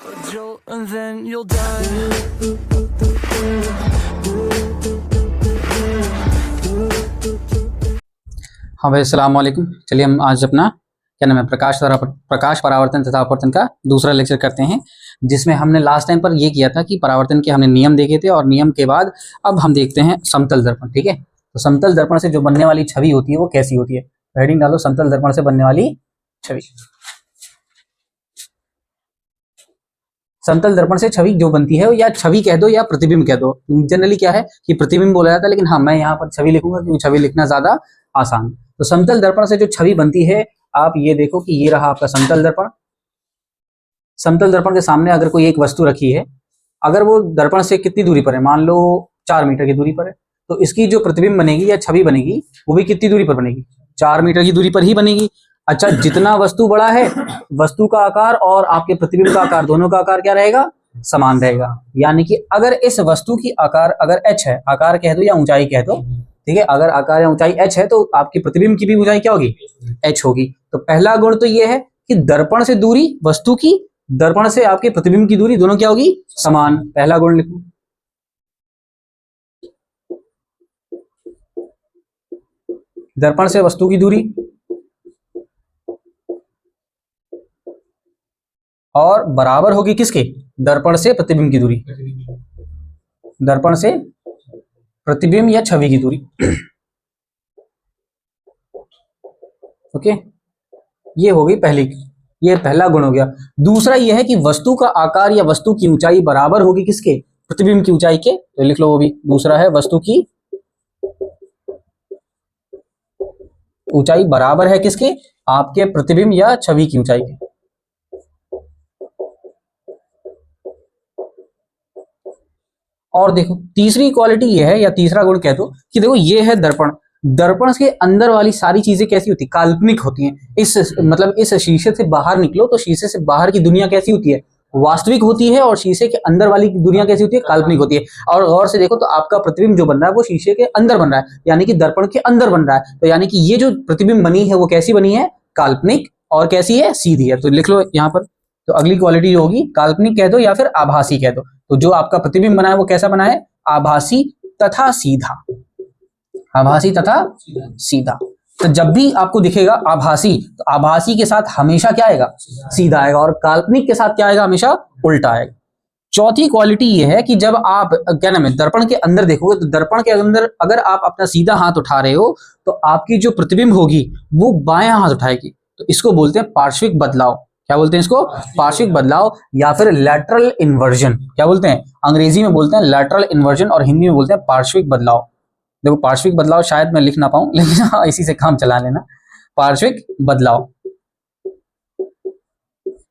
a jolt and then you'll die. हाँ भाई, अस्सलाम वालेकुम। चलिए हम आज अपना क्या नाम है प्रकाश परावर्तन तथा अपवर्तन का दूसरा लेक्चर करते हैं, जिसमें हमने लास्ट टाइम पर ये किया था कि परावर्तन के हमने नियम देखे थे और नियम के बाद अब हम देखते हैं समतल दर्पण। ठीक है, तो समतल दर्पण से जो बनने वाली छवि होती है वो कैसी होती है। हेडिंग डालो, समतल दर्पण से बनने वाली छवि। समतल दर्पण से छवि जो बनती है, या छवि कह दो या प्रतिबिंब कह दो। जनरली क्या है कि प्रतिबिंब बोला जाता है, लेकिन हाँ मैं यहाँ पर छवि लिखूंगा क्योंकि छवि लिखना ज्यादा आसान है। तो समतल दर्पण से जो छवि बनती है, आप ये देखो कि ये रहा आपका समतल दर्पण। समतल दर्पण के सामने अगर कोई एक वस्तु रखी है, अगर वो दर्पण से कितनी दूरी पर है, मान लो 4 मीटर की दूरी पर है, तो इसकी जो प्रतिबिंब बनेगी या छवि बनेगी वो भी कितनी दूरी पर बनेगी, 4 मीटर की दूरी पर ही बनेगी। अच्छा, जितना वस्तु बड़ा है, वस्तु का आकार और आपके प्रतिबिंब का आकार, दोनों का आकार क्या रहेगा, समान रहेगा। यानी कि अगर इस वस्तु की आकार अगर h है, आकार कह दो या ऊंचाई कह दो, ठीक है, अगर आकार या ऊंचाई h है तो आपकी प्रतिबिंब की भी ऊंचाई क्या होगी, h होगी। तो पहला गुण तो ये है कि दर्पण से दूरी वस्तु की, दर्पण से आपके प्रतिबिंब की दूरी, दोनों क्या होगी, समान। पहला गुण लिखो। दर्पण से वस्तु की दूरी और बराबर होगी किसके, दर्पण से प्रतिबिंब की दूरी, दर्पण से प्रतिबिंब या छवि की दूरी। ओके, ये हो गई पहली, ये पहला गुण हो गया। दूसरा ये है कि वस्तु का आकार या वस्तु की ऊंचाई बराबर होगी किसके, प्रतिबिंब की ऊंचाई के। तो लिख लो वो भी, दूसरा है वस्तु की ऊंचाई बराबर है किसके, आपके प्रतिबिंब या छवि की ऊंचाई के। और देखो तीसरी क्वालिटी ये है, या तीसरा गुण कह दो कि देखो ये है दर्पण। दर्पण के अंदर वाली सारी चीजें कैसी होती है, काल्पनिक होती हैं। इस मतलब इस शीशे से बाहर निकलो तो शीशे से बाहर की दुनिया कैसी होती है, वास्तविक होती है, और शीशे के अंदर वाली दुनिया कैसी होती है, काल्पनिक होती है। और गौर से देखो तो आपका प्रतिबिंब जो बन रहा है वो शीशे के अंदर बन रहा है, यानी कि दर्पण के अंदर बन रहा है। तो यानी कि ये जो प्रतिबिंब बनी है वो कैसी बनी है, काल्पनिक, और कैसी है, सीधी है। तो लिख लो यहाँ पर। तो अगली क्वालिटी जो होगी, काल्पनिक कह दो या फिर आभासी कह दो। तो जो आपका प्रतिबिंब बना है वो कैसा बना है, आभासी तथा सीधा, आभासी तथा सीधा। तो जब भी आपको दिखेगा आभासी, तो आभासी के साथ हमेशा क्या आएगा, सीधा आएगा, और काल्पनिक के साथ क्या आएगा, हमेशा उल्टा आएगा। चौथी क्वालिटी ये है कि जब आप क्या नाम है दर्पण के अंदर देखोगे, तो दर्पण के अंदर अगर आप अपना सीधा हाथ उठा रहे हो तो आपकी जो प्रतिबिंब होगी वो बायां हाथ उठाएगी। तो इसको बोलते हैं पार्श्विक बदलाव। क्या बोलते हैं इसको, पार्श्विक बदलाव, या फिर लैटरल इन्वर्जन। क्या बोलते हैं, अंग्रेजी में बोलते हैं लैटरल इन्वर्जन और हिंदी में बोलते हैं पार्श्विक बदलाव। देखो पार्श्विक बदलाव शायद मैं लिख ना पाऊं, लेकिन हाँ इसी से काम चला लेना, पार्श्विक बदलाव,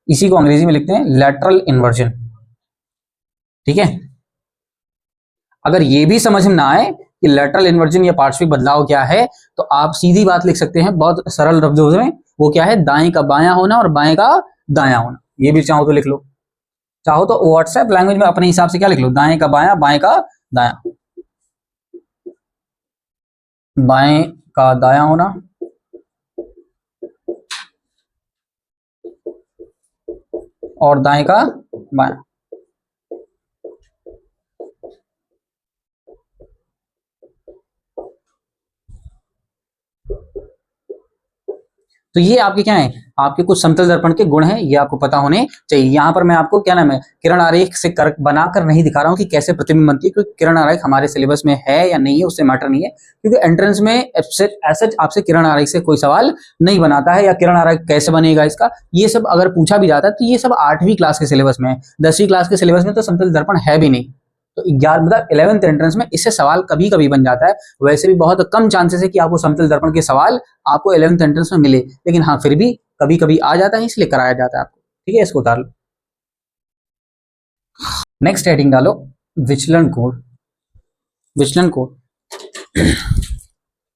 इसी को अंग्रेजी में लिखते हैं लैटरल इन्वर्जन। ठीक है, अगर ये भी समझ में ना आए कि लैटरल इन्वर्जन या पार्श्विक बदलाव क्या है, तो आप सीधी बात लिख सकते हैं बहुत सरल लफ्जों में, वो क्या है, दाएं का बायां होना और बाएं का दायां होना। ये भी चाहो तो लिख लो, चाहो तो व्हाट्सएप लैंग्वेज में अपने हिसाब से क्या लिख लो, दाएं का बायां, बाएं का दायां, बाएं का दायां होना और दाएं का बायां। तो ये आपके क्या है, आपके कुछ समतल दर्पण के गुण हैं, ये आपको पता होने चाहिए। यहाँ पर मैं आपको क्या नाम है किरण आरेख से बनाकर नहीं दिखा रहा हूँ कि कैसे प्रतिबिंब बनती है, क्योंकि किरण आरेख हमारे सिलेबस में है या नहीं है उससे मैटर नहीं है, क्योंकि एंट्रेंस में ऐसा आपसे किरण आरेख से कोई सवाल नहीं बनाता है, या किरण आरेख कैसे बनेगा इसका, ये सब अगर पूछा भी जाता है तो ये सब 8वीं क्लास के सिलेबस में है। 10वीं क्लास के सिलेबस में तो समतल दर्पण है भी नहीं। तो 11 मतलब 11th एंट्रेंस में इससे सवाल कभी कभी बन जाता है। वैसे भी बहुत कम चांसेस है कि आपको समतल दर्पण के सवाल आपको 11th एंट्रेंस में मिले, लेकिन हाँ फिर भी कभी कभी आ जाता है, इसलिए कराया जाता है आपको। ठीक है, इसको उतार लो। नेक्स्ट हेडिंग डालो, विचलन कोण। विचलन कोण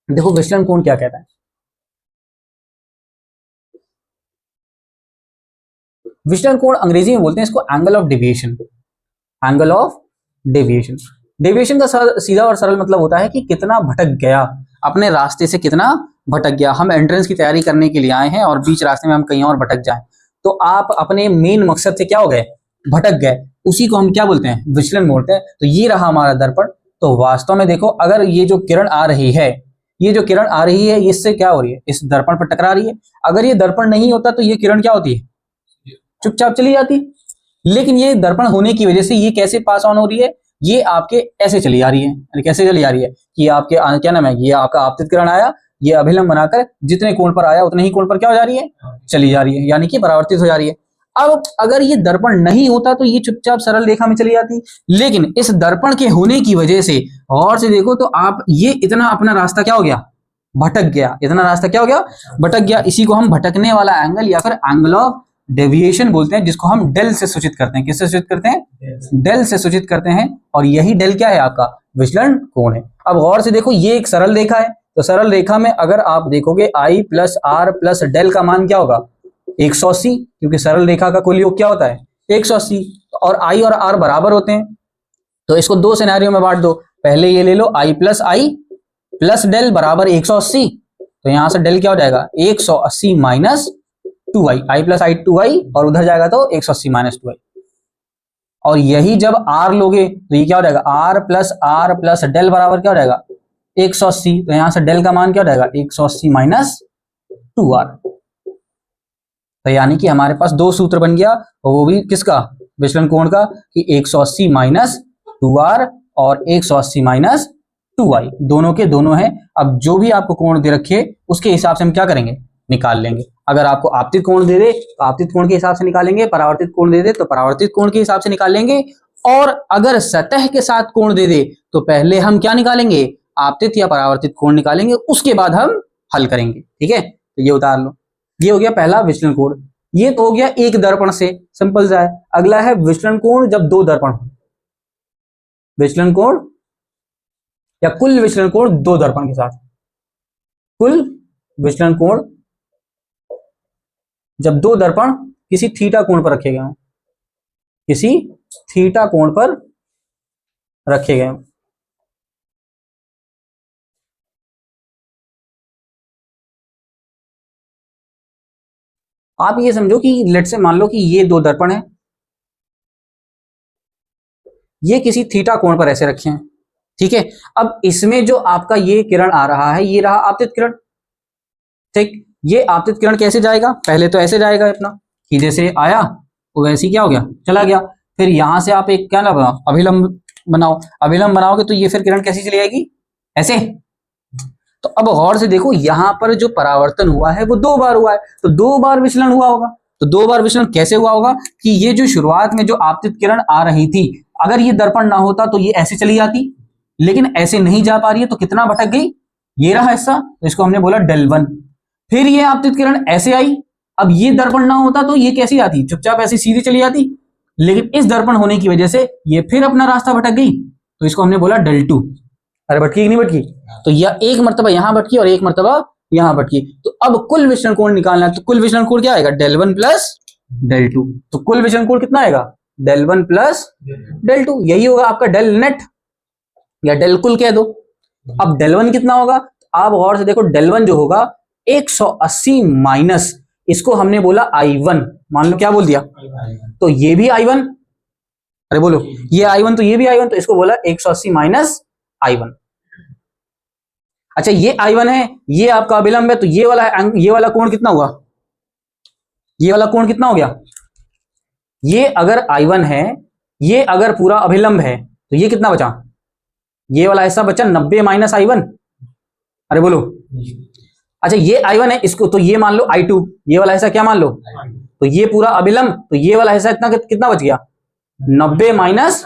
देखो विचलन कोण क्या कहता है। विचलन कोण अंग्रेजी में बोलते हैं इसको angle of deviation. Angle of deviation, deviation का सीधा और सरल मतलब होता है कि कितना भटक गया, अपने रास्ते से कितना भटक गया। हम एंट्रेंस की तैयारी करने के लिए आए हैं और बीच रास्ते में हम कहीं और भटक जाएं, तो आप अपने मेन मकसद से क्या हो गए, भटक गए, उसी को हम क्या बोलते हैं, विचलन बोलते हैं। तो ये रहा हमारा दर्पण। तो वास्तव में देखो, अगर ये जो किरण आ रही है, ये जो किरण आ रही है, इससे क्या हो रही है, इस दर्पण पर टकरा रही है। अगर ये दर्पण नहीं होता तो ये किरण क्या होती है, चुपचाप चली जाती। लेकिन ये दर्पण होने की वजह से ये कैसे पास ऑन हो रही है, ये आपके ऐसे चली आ रही है। यानी कैसे चली आ रही है कि आपके क्या नाम है, ये आपका आपतित किरण आया, ये अभिलंब बनाकर जितने कोण पर आया उतने ही कोण पर क्या हो जा रही है, चली जा रही है, यानी कि परावर्तित हो जा रही है। अब अगर ये दर्पण नहीं होता तो ये चुपचाप सरल रेखा में चली जाती। लेकिन इस दर्पण के होने की वजह से, और से देखो तो आप ये इतना अपना रास्ता क्या हो गया, भटक गया, इतना रास्ता क्या हो गया, भटक गया। इसी को हम भटकने वाला एंगल या फिर एंगल ऑफ डेविएशन बोलते हैं, जिसको हम डेल से सूचित करते हैं। किससे सूचित करते हैं, डेल से सूचित करते हैं। और यही डेल क्या है, आपका विचलन कोण है। अब गौर से देखो, ये एक सरल रेखा है, तो सरल रेखा में अगर आप देखोगे आई प्लस आर प्लस डेल का मान क्या होगा, 180, क्योंकि सरल रेखा का कुल योग क्या होता है, 180। और आई और आर बराबर होते हैं, तो इसको दो सिनेरियो में बांट दो। पहले ये ले लो, आई प्लस डेल बराबर 180, तो यहां से डेल क्या हो जाएगा, 180 माइनस 2i, आई प्लस आई 2i, और उधर जाएगा तो 180 माइनस 2i। और यही जब r लोगे तो ये क्या हो जाएगा, r प्लस डेल बराबर क्या हो जाएगा, 180। तो यहां से डेल का मान क्या हो जाएगा, 180 माइनस 2r। तो यानी कि हमारे पास दो सूत्र बन गया, और वो भी किसका, विचलन कोण का, कि 180 माइनस 2r और 180 माइनस 2i, दोनों के दोनों हैं। अब जो भी आपको कोण दे रखे उसके हिसाब से हम क्या करेंगे, निकाल लेंगे। अगर आपको आपतित कोण दे दे तो आपतित कोण के हिसाब से निकालेंगे, परावर्तित कोण दे दे तो परावर्तित कोण के हिसाब से निकाल लेंगे। और अगर सतह के साथ कोण दे दे तो पहले हम क्या निकालेंगे, आपतित या परावर्तित कोण निकालेंगे, उसके बाद हम हल करेंगे। ठीक है, तो ये उतार लो। ये हो गया पहला विचलन कोण। ये तो हो गया एक दर्पण से, सिंपल सा है। अगला है विचलन कोण जब दो दर्पण हो, विचलन कोण या कुल विचलन कोण दो दर्पण के साथ। कुल विचलन कोण जब दो दर्पण किसी थीटा कोण पर रखे गए हों, किसी थीटा कोण पर रखे गए हों। आप ये समझो कि लेट से मान लो कि ये दो दर्पण हैं, ये किसी थीटा कोण पर ऐसे रखे हैं। ठीक है, अब इसमें जो आपका ये किरण आ रहा है, ये रहा आपतित किरण। ठीक, ये आपतित किरण कैसे जाएगा, पहले तो ऐसे जाएगा अपना, कि जैसे आया वो वैसे ही क्या हो गया, चला गया। फिर यहां से आप एक क्या ना बनाओ, अभिलंब बनाओ। अभिलंब बनाओगे तो ये फिर किरण कैसी चली आएगी, ऐसे। तो अब गौर से देखो, यहां पर जो परावर्तन हुआ है वो दो बार हुआ है, तो दो बार विचलन हुआ होगा। तो दो बार विचलन कैसे हुआ होगा, कि ये जो शुरुआत में जो आपतित किरण आ रही थी, अगर ये दर्पण ना होता तो ये ऐसे चली जाती, लेकिन ऐसे नहीं जा पा रही है, तो कितना भटक गई, ये रहा हिस्सा, तो इसको हमने बोला डेल 1। फिर ये आपतित किरण ऐसे आई, अब ये दर्पण ना होता तो ये कैसी आती, चुपचाप ऐसी सीधी चली जाती, लेकिन इस दर्पण होने की वजह से ये फिर अपना रास्ता भटक गई, तो इसको हमने बोला डेल 2। अरे भटकी कि नहीं भटकी, तो यह एक मर्तबा यहां भटकी और एक मर्तबा यहां भटकी। तो अब कुल विचलन कोण निकालना है, तो कुल विचलन कोण क्या आएगा, डेल 1 प्लस डेल 2। तो कुल विचलन कोण कितना आएगा, डेल 1 प्लस डेल 2। यही होगा आपका डेल नेट या डेल कुल कह दो। अब डेल 1 कितना होगा, आप गौर से देखो, डेल 1 जो होगा 180 माइनस, इसको हमने बोला I1, मान लो क्या बोल दिया, तो ये भी I1, अरे बोलो ये I1 तो ये भी I1, तो इसको बोला 180 माइनस I1। अच्छा ये I1 है, ये आपका अभिलंब है, तो ये वाला कोण कितना हुआ, ये वाला कोण कितना हो गया, ये अगर I1 है, ये अगर पूरा अभिलंब है, तो ये कितना बचा, ये वाला हिस्सा बचा 90 माइनस I1। अरे बोलो, अच्छा ये I1 है, इसको तो ये मान लो I2, ये वाला हिस्सा क्या मान लो, तो ये पूरा अभिलंब, तो ये वाला हिस्सा इतना कितना बच गया, 90 माइनस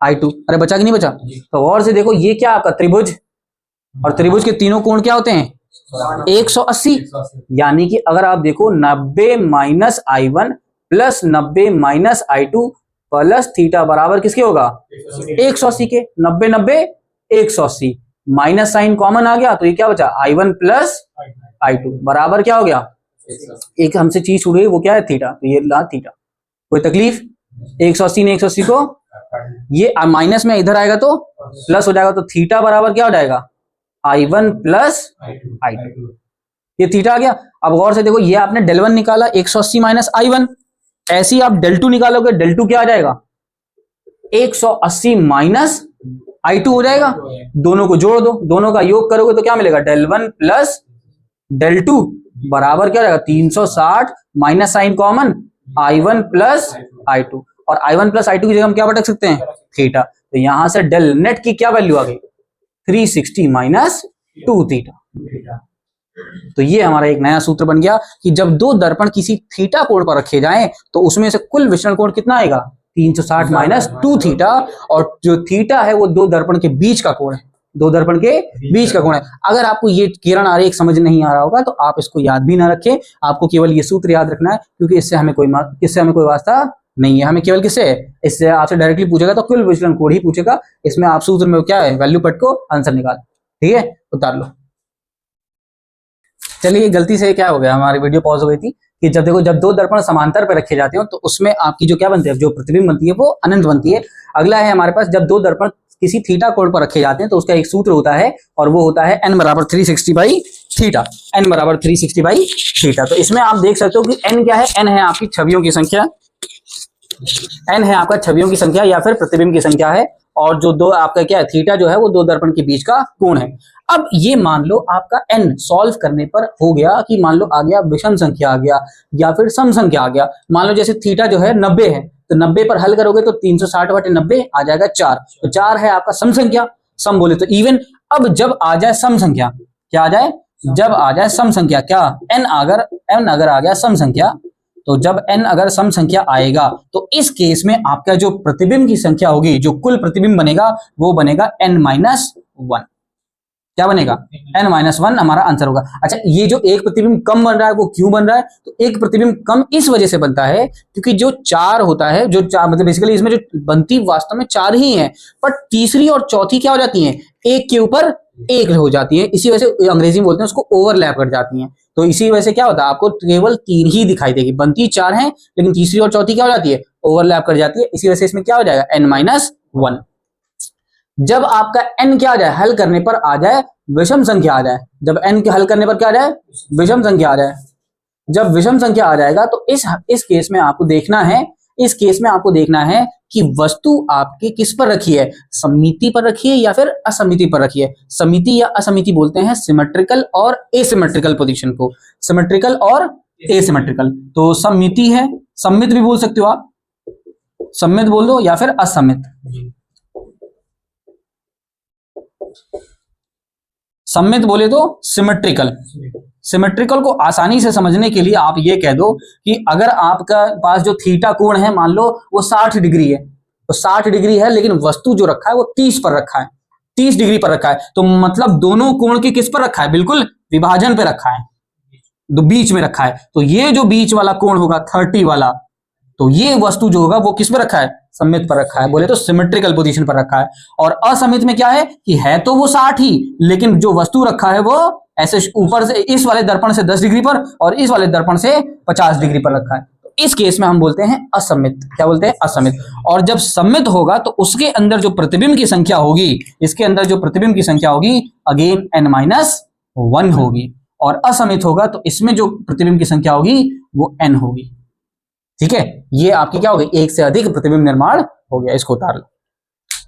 I2। अरे बचा कि नहीं बचा, तो और से देखो, ये क्या आपका त्रिभुज, और त्रिभुज के तीनों कोण क्या होते हैं 180। यानी कि अगर आप देखो 90 minus I1 plus 90 minus I2 plus theta बराबर किसके होगा, 180 के। 90 90 180, माइनस साइन कॉमन आ गया, तो ये क्या बचा, I1 प्लस I2 बराबर क्या हो गया, एक हमसे चीज छूट गई, वो क्या है थीटा, तो ये ला थीटा। कोई तकलीफ, 180 ने 180 को, ये माइनस में इधर आएगा तो प्लस हो जाएगा, तो थीटा बराबर क्या हो जाएगा, I1 प्लस I2। ये थीटा आ गया। अब गौर से देखो, ये आपने डेल 1 निकाला 180 माइनस I1, ऐसे ही आप डेल टू निकालोगे, डेल टू क्या आ जाएगा 180 माइनस I2 हो जाएगा। दोनों को जोड़ दो, दोनों का योग करोगे तो क्या मिलेगा del one plus del two बराबर क्या रहेगा 360 minus sign common I1 plus I2, और I1 प्लस I2 की जगह हम क्या भटक सकते हैं थीटा। तो यहां से डेल नेट की क्या वैल्यू आ गई 360 माइनस 2 थीटा। तो ये हमारा एक नया सूत्र बन गया कि जब दो दर्पण किसी थीटा कोण पर रखे जाएं तो उसमें से कुल विचलन कोण कितना आएगा 360 माइनस 2 थीटा, और जो थीटा है वो दो दर्पण के बीच का कोण है, दो दर्पण के बीच का कोण है। अगर आपको ये किरण आरेख समझ नहीं आ रहा होगा तो आप इसको याद भी ना रखें, आपको केवल ये सूत्र याद रखना है, क्योंकि इससे हमें कोई वास्ता नहीं है। हमें केवल किससे, इससे आपसे डायरेक्टली पूछेगा तो कुल विचलन कोण ही पूछेगा। इसमें आप सूत्र में क्या है वैल्यू पट को आंसर निकाल, ठीक है, उतार लो। चलिए गलती से क्या हो गया, हमारी वीडियो पॉज हो गई थी कि जब देखो जब दो दर्पण समांतर पर रखे जाते हो तो उसमें आपकी जो क्या बनती है, जो प्रतिबिंब बनती है वो अनंत बनती है। अगला है हमारे पास जब दो दर्पण किसी थीटा कोण पर रखे जाते हैं तो उसका एक सूत्र होता है और वो होता है n बराबर 360 बाई थीटा, n बराबर 360 बाई थीटा। तो इसमें आप देख सकते हो कि n क्या है, n है आपकी छवियों की संख्या, n है आपका छवियों की संख्या या फिर प्रतिबिंब की संख्या है, और जो दो आपका क्या है थीटा जो है वो दो दर्पण के बीच का कोण है। अब ये मान लो आपका n सॉल्व करने पर हो गया कि मान लो आ गया विषम संख्या आ गया या फिर सम संख्या आ गया। मान लो जैसे थीटा जो है 90 है तो 90 पर हल करोगे तो 360 बटे 90 आ जाएगा 4, तो 4 है आपका सम संख्या, सम बोले तो इवन। अब जब आ जाए सम संख्या, क्या आ जाए, जब आ जाए सम संख्या, क्या n अगर आ गया सम संख्या, तो जब n अगर सम संख्या आएगा तो इस केस में आपका जो प्रतिबिंब की संख्या होगी, जो कुल प्रतिबिंब बनेगा वो बनेगा n-1। क्या बनेगा n-1 हमारा आंसर होगा। अच्छा, ये जो एक प्रतिबिंब कम बन रहा है वो क्यों बन रहा है, तो एक प्रतिबिंब कम इस वजह से बनता है क्योंकि जो 4 होता है, जो 4 मतलब बेसिकली इसमें जो बनती वास्तव में 4 ही है, पर तीसरी और चौथी क्या हो जाती है एक के ऊपर एक हो जाती है। इसी वजह से अंग्रेजी में बोलते हैं उसको ओवरलैप कर जाती हैं। तो इसी वजह से क्या होता है आपको केवल 3 ही दिखाई देगी, बनती 4 है लेकिन तीसरी और चौथी क्या हो जाती है ओवरलैप कर जाती है। इसी वजह से इसमें क्या हो जाएगा n-1। जब आपका n क्या आ जाए हल करने पर आ जाए विषम संख्या आ जाए, जब n के हल करने पर क्या आ जाए विषम संख्या आ जाए, जब विषम संख्या आ जाएगा तो इस केस में आपको देखना है, इस केस में आपको देखना है कि वस्तु आपकी किस पर रखी है, सममिति पर रखी है या फिर असमिति पर रखी है। समिति या असमिति बोलते हैं सिमेट्रिकल और एसिमेट्रिकल पोजीशन को, सिमेट्रिकल और एसिमेट्रिकल। तो सममिति है, सम्मित भी बोल सकते हो आप, सम्मित बोल दो या फिर असमित। सम्मित बोले तो सिमेट्रिकल। सिमेट्रिकल को आसानी से समझने के लिए आप ये कह दो कि अगर आपका पास जो थीटा कोण है मान लो वो 60 डिग्री है, तो 60 डिग्री है लेकिन वस्तु जो रखा है वो 30 पर रखा है, 30 डिग्री पर रखा है, तो मतलब दोनों कोण के किस पर रखा है, बिल्कुल विभाजन पे रखा है, तो बीच में रखा है। तो ये जो बीच वाला कोण होगा 30 वाला, तो ये वस्तु जो होगा वो किस पर रखा है सममित पर रखा है, बोले तो सिमेट्रिकल पोजीशन पर रखा है। और असमित में क्या है कि है तो वो 60 ही लेकिन जो वस्तु रखा है वो ऐसे ऊपर से इस वाले दर्पण से 10 डिग्री पर और इस वाले दर्पण से 50 डिग्री पर रखा है। तो इस केस में हम बोलते हैं असमित। क्या बोलते हैं असमित। और जब सममित होगा तो उसके अंदर जो प्रतिबिंब की संख्या होगी, इसके अंदर जो प्रतिबिंब की संख्या होगी अगेन n-1 होगी, और असमित होगा तो इसमें जो प्रतिबिंब की संख्या होगी वो n होगी। ठीक है, ये आपकी क्या होगी एक से अधिक प्रतिबिंब निर्माण हो गया। इसको उतार लो।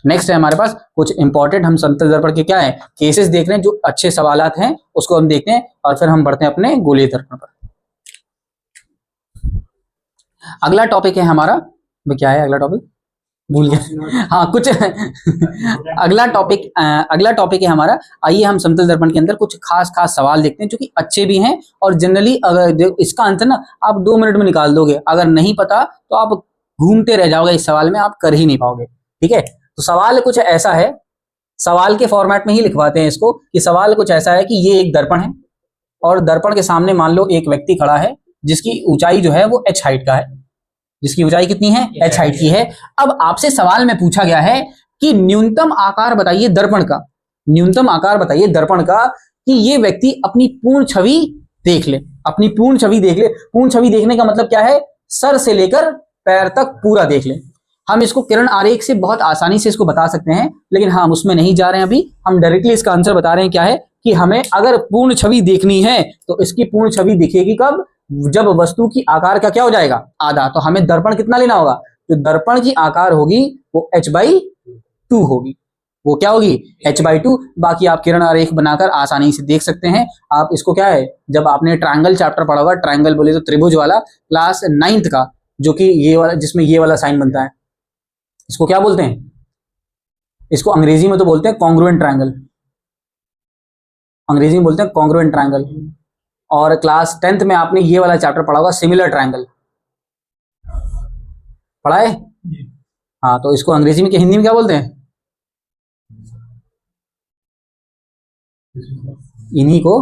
नेक्स्ट है हमारे पास कुछ इंपॉर्टेंट, हम समतल दर्पण के क्या है केसेस देख रहे हैं, जो अच्छे सवालात हैं उसको हम देखते हैं और फिर हम बढ़ते हैं अपने गोलीय दर्पण पर। अगला टॉपिक है हमारा, क्या है अगला टॉपिक भूल गया, हाँ कुछ अगला टॉपिक है हमारा। आइए हम समतल दर्पण के अंदर कुछ खास सवाल देखते हैं जो कि अच्छे भी हैं, और जनरली अगर इसका आंसर ना आप 2 मिनट में निकाल दोगे, अगर नहीं पता तो आप घूमते रह जाओगे इस सवाल में, आप कर ही नहीं पाओगे। ठीक है, तो सवाल कुछ ऐसा है, सवाल के फॉर्मेट में ही लिखवाते हैं इसको, कि सवाल कुछ ऐसा है कि ये एक दर्पण है और दर्पण के सामने मान लो एक व्यक्ति खड़ा है जिसकी ऊंचाई जो है वो h हाइट का है, जिसकी ऊंचाई कितनी है h हाइट की है। अब आपसे सवाल में पूछा गया है कि न्यूनतम आकार बताइए दर्पण का, न्यूनतम आकार बताइए दर्पण का, कि ये व्यक्ति अपनी पूर्ण छवि देख ले, अपनी पूर्ण छवि देख ले। पूर्ण छवि देखने का मतलब क्या है, सर से लेकर पैर तक पूरा देख ले। हम इसको किरण आरेख से बहुत आसानी से इसको बता सकते हैं, लेकिन हम उसमें नहीं जा रहे हैं अभी, हम डायरेक्टली इसका आंसर बता रहे हैं। क्या है कि हमें अगर पूर्ण छवि देखनी है तो इसकी पूर्ण छवि दिखेगी कब, जब वस्तु की आकार का क्या हो जाएगा, आधा, तो हमें दर्पण कितना लेना होगा, जो दर्पण की आकार होगी वो h/2 होगी, वो क्या होगी h/2। बाकी आप किरण आरेख बनाकर आसानी से देख सकते हैं। आप इसको क्या है, जब आपने ट्रायंगल चैप्टर पढ़ा होगा, ट्रायंगल बोले तो त्रिभुज वाला, क्लास 9th का, जो कि ये वाला, जिसमें ये वाला साइन बनता है, इसको क्या बोलते हैं, इसको अंग्रेजी में तो बोलते हैं कॉन्ग्रुएंट ट्रायंगल, अंग्रेजी में बोलते हैं कॉन्ग्रुएंट ट्रायंगल। और क्लास 10th में आपने ये वाला चैप्टर पढ़ा होगा, सिमिलर ट्रायंगल, पढ़ा है। हाँ, तो इसको अंग्रेजी में क्या, हिंदी में क्या बोलते हैं, इन्हीं को,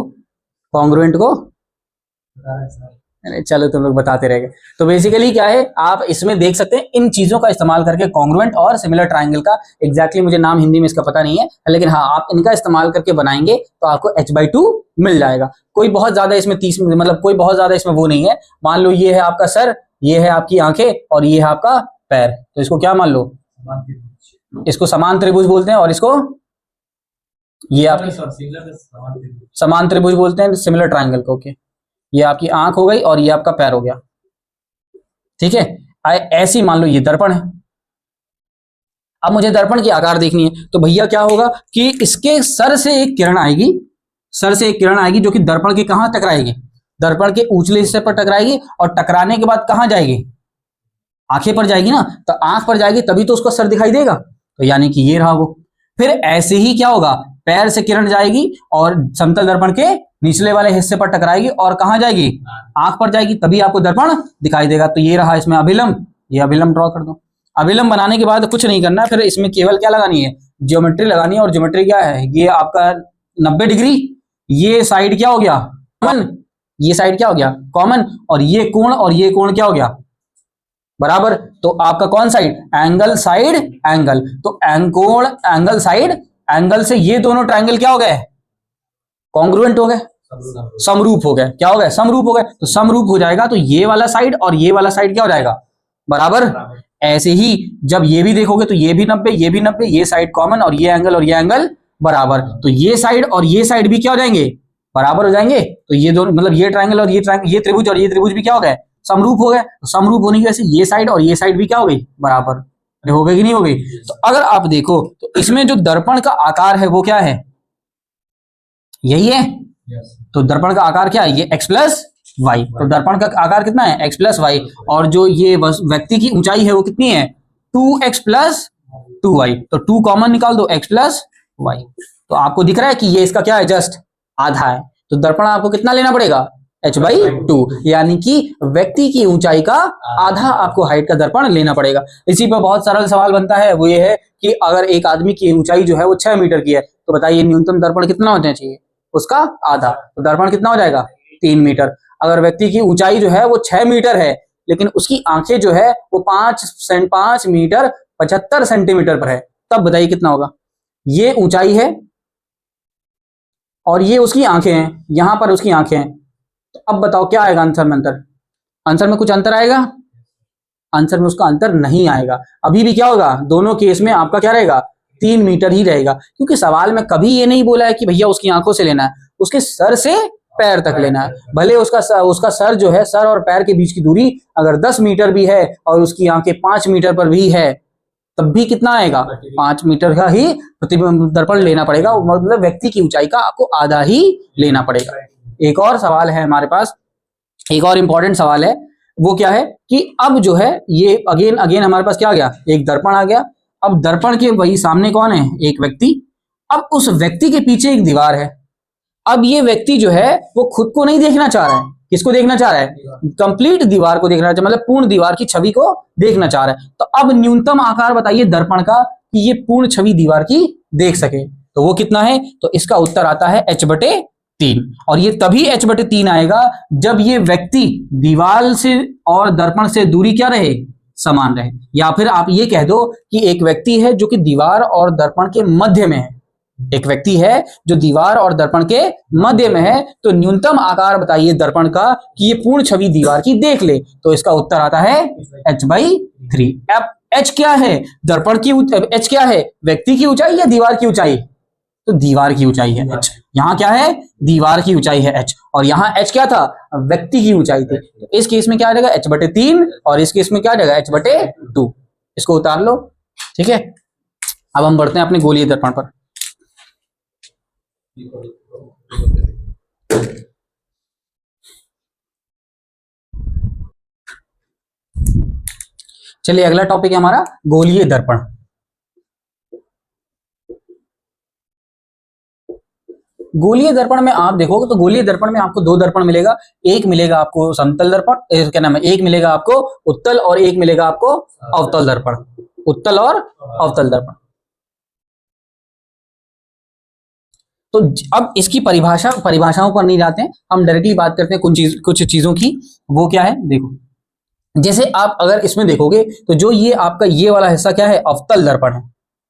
कॉन्ग्रुएंट को, अरे चलो तुम लोग बताते रहेंगे। तो बेसिकली क्या है, आप इसमें देख सकते हैं इन चीजों का इस्तेमाल करके, कॉन्ग्रुएंट और सिमिलर ट्रायंगल का, एग्जैक्टली मुझे नाम हिंदी में इसका पता नहीं है, लेकिन हाँ आप इनका इस्तेमाल करके बनाएंगे तो आपको h/2 मिल जाएगा। कोई बहुत ज्यादा इसमें 30, मतलब कोई बहुत ज्यादा इसमें वो नहीं है। मान लो ये है आपका सर, ये है आपकी आंखें और ये है आपका पैर, तो इसको क्या मान लो, इसको समान त्रिभुज बोलते हैं, और इसको ये आपकी समान त्रिभुज बोलते हैं, सिमिलर ट्रायंगल को। ओके, ये आपकी आंख हो गई और ये आपका पैर हो गया, ठीक है। ऐसी मान लो ये दर्पण है। अब मुझे दर्पण की आकार देखनी है, तो भैया क्या होगा कि इसके सर से एक किरण आएगी, सर से एक किरण आएगी जो कि दर्पण के कहां टकराएगी, दर्पण के ऊंचले हिस्से पर टकराएगी, और टकराने के बाद कहां जाएगी, आंखें पर जाएगी ना, तो आंख पर जाएगी तभी तो उसका सर दिखाई देगा, तो यानी कि ये रहा वो। फिर ऐसे ही क्या होगा, पैर से किरण जाएगी और समतल दर्पण के निचले वाले हिस्से पर टकराएगी और कहां जाएगी, आंख पर जाएगी, तभी आपको दर्पण दिखाई देगा। तो ये रहा इसमें अभिलंब, ये अभिलंब ड्रॉ कर दो। अभिलंब बनाने के बाद कुछ नहीं करना, फिर इसमें केवल क्या लगानी है, ज्योमेट्री लगानी है। और ज्योमेट्री क्या है, ये आपका 90 डिग्री, ये साइड क्या हो गया कॉमन, ये साइड क्या हो गया कॉमन, और ये कोण क्या हो गया बराबर। तो आपका कौन साइड, एंगल साइड एंगल, तो कोण एंगल साइड एंगल से ये दोनों ट्रायंगल क्या हो गए, कॉन्ग्रुएंट हो गए, समरूप हो गए, क्या हो गए, समरूप हो गए। तो समरूप हो जाएगा तो ये वाला साइड और ये वाला साइड क्या हो जाएगा, बराबर। ऐसे ही जब ये भी देखोगे तो ये भी 90, ये भी 90, ये साइड कॉमन और ये एंगल बराबर, तो ये साइड और ये साइड भी क्या हो जाएंगे, बराबर हो जाएंगे। तो ये दोनों मतलब ये ट्रायंगल और ये त्रिभुज और ये त्रिभुज भी क्या हो गए, समरूप हो गए। तो समरूप होने की वजह से ये साइड और ये साइड भी क्या हो गई, बराबर। हो गई कि नहीं हो गई। तो अगर आप देखो तो इसमें जो दर्पण का आकार है वो क्या है, यही है। तो दर्पण का आकार क्या है, ये x+y। तो दर्पण का आकार कितना है, x+y, और जो ये व्यक्ति की ऊंचाई है वो कितनी है, 2x+2y। तो 2 कॉमन निकाल दो, x+y। तो आपको दिख रहा है कि ये इसका क्या है, जस्ट आधा है। तो दर्पण आपको कितना लेना पड़ेगा, h/2, यानी कि व्यक्ति की ऊंचाई का आधा आपको हाइट का दर्पण लेना पड़ेगा। इसी पर बहुत सरल सवाल बनता है, वो ये है कि अगर एक आदमी की ऊंचाई जो है वो 6 मीटर की है, तो बताइए न्यूनतम दर्पण कितना होना चाहिए, उसका आधा। तो दर्पण कितना हो जाएगा, 3 मीटर। अगर व्यक्ति की ऊंचाई जो है वो 6 मीटर है, लेकिन उसकी आंखें जो है वो 5 मीटर 75 सेंटीमीटर पर है, तब बताइए कितना होगा। ये ऊंचाई है और ये उसकी आंखें हैं, यहां पर उसकी आंखें हैं। तो अब बताओ क्या आएगा आंसर में, आंसर में कुछ अंतर आएगा, आंसर में उसका अंतर नहीं आएगा। अभी भी क्या होगा, दोनों केस में आपका क्या रहेगा, 3 मीटर ही रहेगा, क्योंकि सवाल में कभी ये नहीं बोला है कि भैया उसकी आंखों से लेना है, उसके सर से पैर तक लेना है। भले उसका सर जो है, सर और पैर के बीच की दूरी अगर 10 मीटर भी है और उसकी आंखें 5 मीटर पर भी है, तब भी कितना आएगा, 5 मीटर का ही प्रतिबिंब दर्पण लेना पड़ेगा। मतलब व्यक्ति की ऊंचाई का आपको आधा ही लेना पड़ेगा। एक और सवाल है हमारे पास, एक और इंपॉर्टेंट सवाल है, वो क्या है कि अब जो है ये अगेन हमारे पास क्या आ गया, एक दर्पण आ गया। अब दर्पण के वही सामने कौन है, एक व्यक्ति। अब उस व्यक्ति के पीछे एक दीवार है। अब ये व्यक्ति जो है वो खुद को नहीं देखना चाह रहा है, किसको देखना चाह रहा है, कंप्लीट दीवार को देखना चाह रहा है, मतलब पूर्ण दीवार की छवि को देखना चाह रहा है। तो अब न्यूनतम आकार बताइए दर्पण का कि ये पूर्ण छवि दीवार की देख सके, तो वो कितना है। तो इसका उत्तर आता है h/3, और ये तभी h/3 आएगा जब ये व्यक्ति दीवार से और दर्पण से दूरी क्या रहे, समान रहे। या फिर आप ये कह दो कि एक व्यक्ति है जो कि दीवार और दर्पण के मध्य में है, एक व्यक्ति है जो दीवार और दर्पण के मध्य में है। तो न्यूनतम आकार बताइए दर्पण का कि ये पूर्ण छवि दीवार की देख ले, तो इसका उत्तर आता है h/3। अब h क्या है, दर्पण की h क्या है, व्यक्ति की ऊंचाई या दीवार की ऊंचाई, तो दीवार की ऊंचाई है h। यहाँ क्या है, दीवार की ऊंचाई है h, और यहाँ h क्या था, व्यक्ति की ऊंचाई थी। तो इस केस में क्या आ जाएगा, h/3, और इस केस में क्या आ जाएगा, h/2। इसको उतार लो, ठीक है। अब हम बढ़ते हैं अपने गोलीय दर्पण पर। चलिए अगला टॉपिक है हमारा गोलीय दर्पण। गोलीय दर्पण में आप देखोगे तो गोलीय दर्पण में आपको दो दर्पण मिलेगा। एक मिलेगा आपको समतल दर्पण, क्या नाम है, एक मिलेगा आपको उत्तल, और एक मिलेगा आपको अवतल दर्पण। उत्तल और अवतल दर्पण। तो अब इसकी परिभाषाओं पर नहीं जाते हैं, हम डायरेक्टली बात करते हैं कुछ चीजों की। वो क्या है, देखो जैसे आप अगर इसमें देखोगे तो जो ये आपका ये वाला हिस्सा क्या है, अवतल दर्पण है।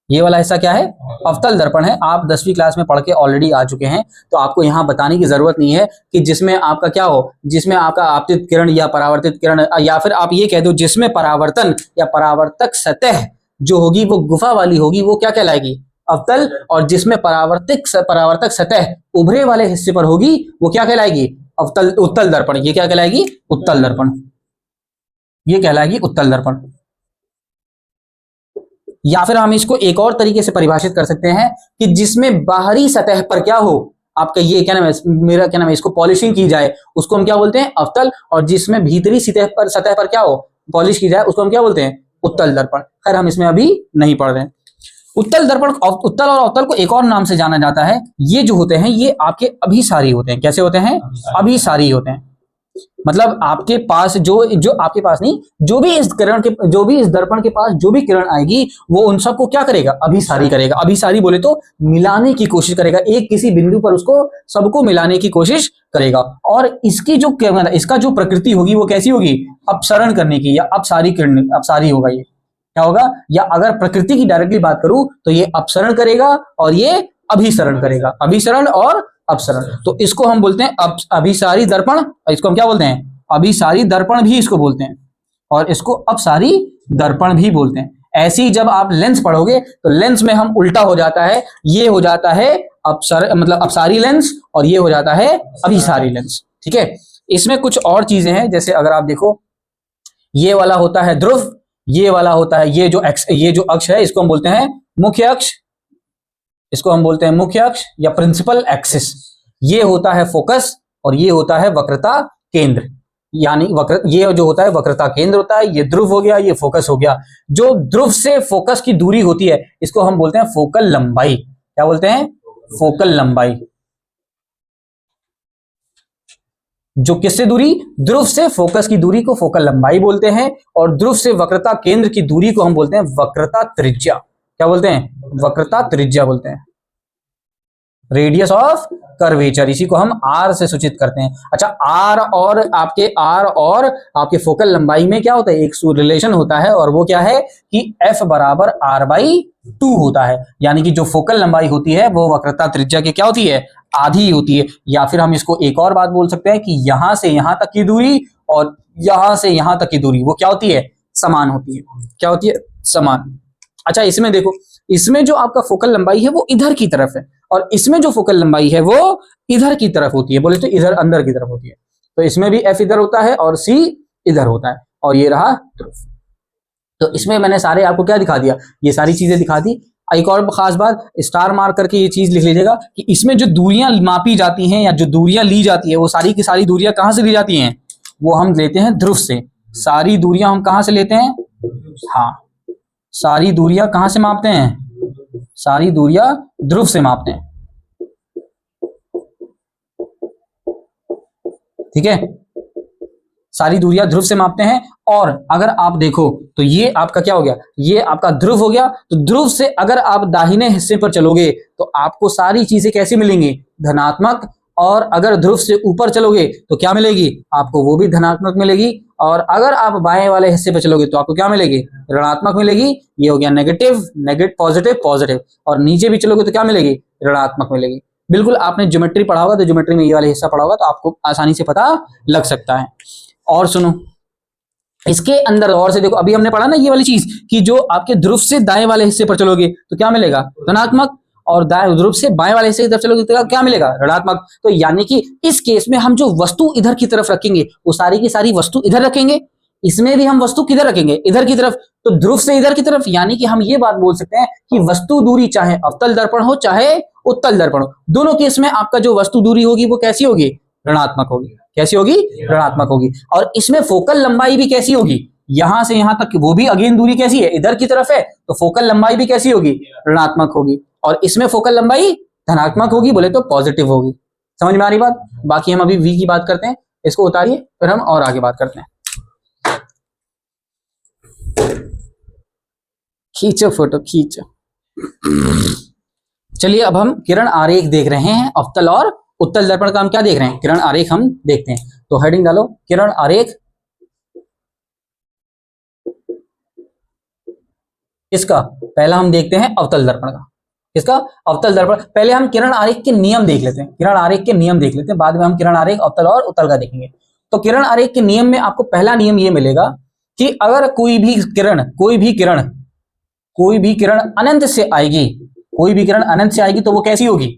ये वाला हिस्सा क्या है, अवतल दर्पण है। आप 10वीं क्लास में पढ़ के ऑलरेडी आ चुके हैं, तो आपको यहाँ बताने की जरूरत नहीं है कि जिसमें आपका क्या हो, जिसमें आपका आपतित किरण या परावर्तित किरण, या फिर आप ये कह दो जिसमें परावर्तन या परावर्तक सतह जो होगी वो गुफा वाली होगी, वो क्या कहलाएगी, अवतल। और जिसमें परावर्तक सतह उभरे वाले हिस्से पर होगी वो क्या कहलाएगी, उत्तल दर्पण। ये क्या कहलाएगी, उत्तल दर्पण। ये कहलाएगी उत्तल दर्पण। या फिर हम इसको एक और तरीके से परिभाषित कर सकते हैं कि जिसमें बाहरी सतह पर क्या हो, आपका ये क्या नाम है, मेरा क्या नाम है, इसको पॉलिशिंग की जाए, उसको हम क्या बोलते हैं, अवतल। और जिसमें भीतरी सतह पर क्या हो, पॉलिश की जाए, उसको हम क्या बोलते हैं, उत्तल दर्पण। खैर हम इसमें अभी नहीं पढ़ रहे हैं। उत्तल दर्पण, उत्तल और अवतल को एक और नाम से जाना जाता है। ये जो होते हैं ये आपके अभिसारी होते हैं। कैसे होते हैं, अभिसारी होते हैं। मतलब आपके पास जो आपके पास नहीं, जो भी इस दर्पण के पास जो भी किरण आएगी वो उन सबको क्या करेगा, अभिसारी करेगा। अभिसारी बोले तो मिलाने की कोशिश करेगा, एक किसी बिंदु पर उसको सबको मिलाने की कोशिश करेगा। और इसकी जो इसका जो प्रकृति होगी वो कैसी होगी, अपसरण करने की, या अपसारी होगा। ये क्या होगा, या अगर प्रकृति की डायरेक्टली बात करूं तो ये अपसरण करेगा और ये अभिसरण करेगा। अभिसरण और अपसरण, तो इसको हम बोलते हैं अभिसारी दर्पण। इसको हम क्या बोलते हैं, अभिसारी दर्पण भी इसको बोलते हैं, और इसको अपसारी दर्पण भी बोलते हैं। ऐसे ही जब आप लेंस पढ़ोगे तो लेंस में हम उल्टा हो जाता है, ये हो जाता है अपसारी लेंस, और ये हो जाता है अभिसारी लेंस। ठीक है, इसमें कुछ और चीजें हैं, जैसे अगर आप देखो ये वाला होता है ध्रुव, ये वाला होता है ये जो अक्ष है इसको हम बोलते हैं मुख्य अक्ष, इसको हम बोलते हैं मुख्य अक्ष या प्रिंसिपल एक्सिस। ये होता है फोकस और ये होता है वक्रता केंद्र, यानी ये जो होता है वक्रता केंद्र होता है, ये ध्रुव हो गया, ये फोकस हो गया। जो ध्रुव से फोकस की दूरी होती है इसको हम बोलते हैं फोकल लंबाई। क्या बोलते हैं, फोकल लंबाई। जो किससे दूरी, ध्रुव से फोकस की दूरी को फोकल लंबाई बोलते हैं, और ध्रुव से वक्रता केंद्र की दूरी को हम बोलते हैं वक्रता त्रिज्या। क्या बोलते हैं, वक्रता त्रिज्या बोलते हैं, रेडियस ऑफ कर्वेचर। इसी को हम आर से सूचित करते हैं। अच्छा, आर और आपके फोकल लंबाई में क्या होता है, एक रिलेशन होता है, और वो क्या है कि F बराबर R/2 होता है। यानी कि जो फोकल लंबाई होती है वो वक्रता त्रिज्या की क्या होती है, आधी होती है। या फिर हम इसको एक और बात बोल सकते हैं कि यहां से यहां तक की दूरी और यहां से यहां तक की दूरी वो क्या होती है, समान होती है। क्या होती है, समान। अच्छा, इसमें देखो, इसमें जो आपका फोकल लंबाई है वो इधर की तरफ है, और इसमें जो फोकल लंबाई है वो इधर की तरफ होती है, बोले तो इधर अंदर की तरफ होती है। तो इसमें भी F इधर होता है और C इधर होता है, और ये रहा ध्रुव। तो इसमें मैंने सारे आपको क्या दिखा दिया, ये सारी चीजें दिखा दी। एक और खास बात, स्टार मार्क करके ये चीज लिख लीजिएगा कि इसमें जो दूरियां मापी जाती हैं या जो दूरियां ली जाती है वो सारी की सारी दूरियां कहां से ली जाती हैं, वो हम लेते हैं ध्रुव से। सारी दूरियां हम कहां से लेते हैं, हाँ, सारी दूरियां कहां से मापते हैं, सारी दूरियां ध्रुव से मापते हैं। ठीक है, सारी दूरियां ध्रुव से मापते हैं। और अगर आप देखो तो ये आपका क्या हो गया, ये आपका ध्रुव हो गया। तो ध्रुव से अगर आप दाहिने हिस्से पर चलोगे तो आपको सारी चीजें कैसी मिलेंगी, धनात्मक। और अगर ध्रुव से ऊपर चलोगे तो क्या मिलेगी, आपको वो भी धनात्मक मिलेगी। और अगर आप बाएं वाले हिस्से पर चलोगे तो आपको क्या मिलेगी, ऋणात्मक मिलेगी। ये हो गया नेगेटिव, पॉजिटिव, पॉजिटिव। और नीचे भी चलोगे तो क्या मिलेगी, ऋणात्मक मिलेगी। बिल्कुल, आपने ज्योमेट्री पढ़ा होगा तो ज्योमेट्री में ये वाला हिस्सा पढ़ा होगा तो आपको आसानी से पता लग सकता है। और सुनो, इसके अंदर और से देखो, अभी हमने पढ़ा ना ये वाली चीज कि जो आपके ध्रुव से दाएं वाले हिस्से पर चलोगे तो क्या मिलेगा, धनात्मक। और दाएं ध्रुव से बाएं वाले हिस्से की तरफ चलोगे तो क्या मिलेगा? ऋणात्मक। तो यानी कि इस केस में हम जो वस्तु इधर की तरफ रखेंगे वो सारी की सारी वस्तु इधर रखेंगे, इसमें भी हम वस्तु किधर रखेंगे? इधर की तरफ। तो ध्रुव से इधर की तरफ, यानी कि हम ये बात बोल सकते हैं कि वस्तु दूरी चाहे अवतल दर्पण हो चाहे उत्तल दर्पण हो, दोनों केस में आपका जो वस्तु दूरी होगी वो कैसी होगी? ऋणात्मक होगी। कैसी होगी? ऋणात्मक होगी। और इसमें फोकल लंबाई भी कैसी होगी? यहां से यहां तक वो भी अगेन दूरी कैसी है? इधर की तरफ है, तो फोकल लंबाई भी कैसी होगी? ऋणात्मक होगी। और इसमें फोकल लंबाई धनात्मक होगी, बोले तो पॉजिटिव होगी। समझ में आ रही बात? बाकी हम अभी वी की बात करते हैं, इसको उतारिए फिर हम और आगे बात करते हैं। खींचो फोटो, खींचो। चलिए अब हम किरण आरेख देख रहे हैं, अवतल और उत्तल दर्पण का हम क्या देख रहे हैं? किरण आरेख हम देखते हैं। तो हेडिंग डालो, किरण आरेख। इसका पहला हम देखते हैं अवतल दर्पण का। इसका अवतल दर्पण, पहले हम किरण आरेख के नियम देख लेते हैं। किरण आरेख के नियम देख लेते हैं, बाद में हम किरण आरेख अवतल और उत्तल का देखेंगे। तो किरण आरेख के नियम में आपको पहला नियम ये मिलेगा कि अगर कोई भी किरण अनंत से आएगी, कोई भी किरण अनंत से आएगी तो वो कैसी होगी?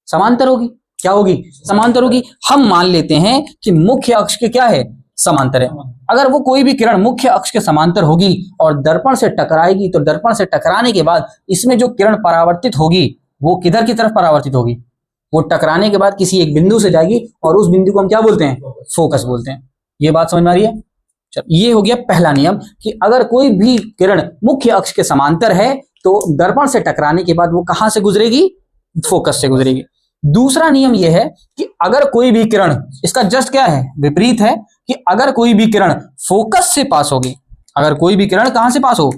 समांतर होगी। क्या होगी? समांतर होगी। हम मान लेते हैं कि मुख्य अक्ष के क्या है? समांतर है। अगर वो कोई भी किरण मुख्य अक्ष के समांतर होगी और दर्पण से टकराएगी, तो दर्पण से टकराने के बाद इसमें जो किरण परावर्तित होगी वो किधर की तरफ परावर्तित होगी? वो टकराने के बाद किसी एक बिंदु से जाएगी और उस बिंदु को हम क्या बोलते हैं? फोकस बोलते हैं। ये बात समझ में आ रही है? चल, ये हो गया पहला नियम कि अगर कोई भी किरण मुख्य अक्ष के समांतर है तो दर्पण से टकराने के बाद वो कहां से गुजरेगी? फोकस से गुजरेगी। दूसरा नियम यह है कि अगर कोई भी किरण, इसका जस्ट क्या है? विपरीत है कि अगर कोई भी किरण फोकस से पास होगी, अगर कोई भी किरण कहां से पास हो?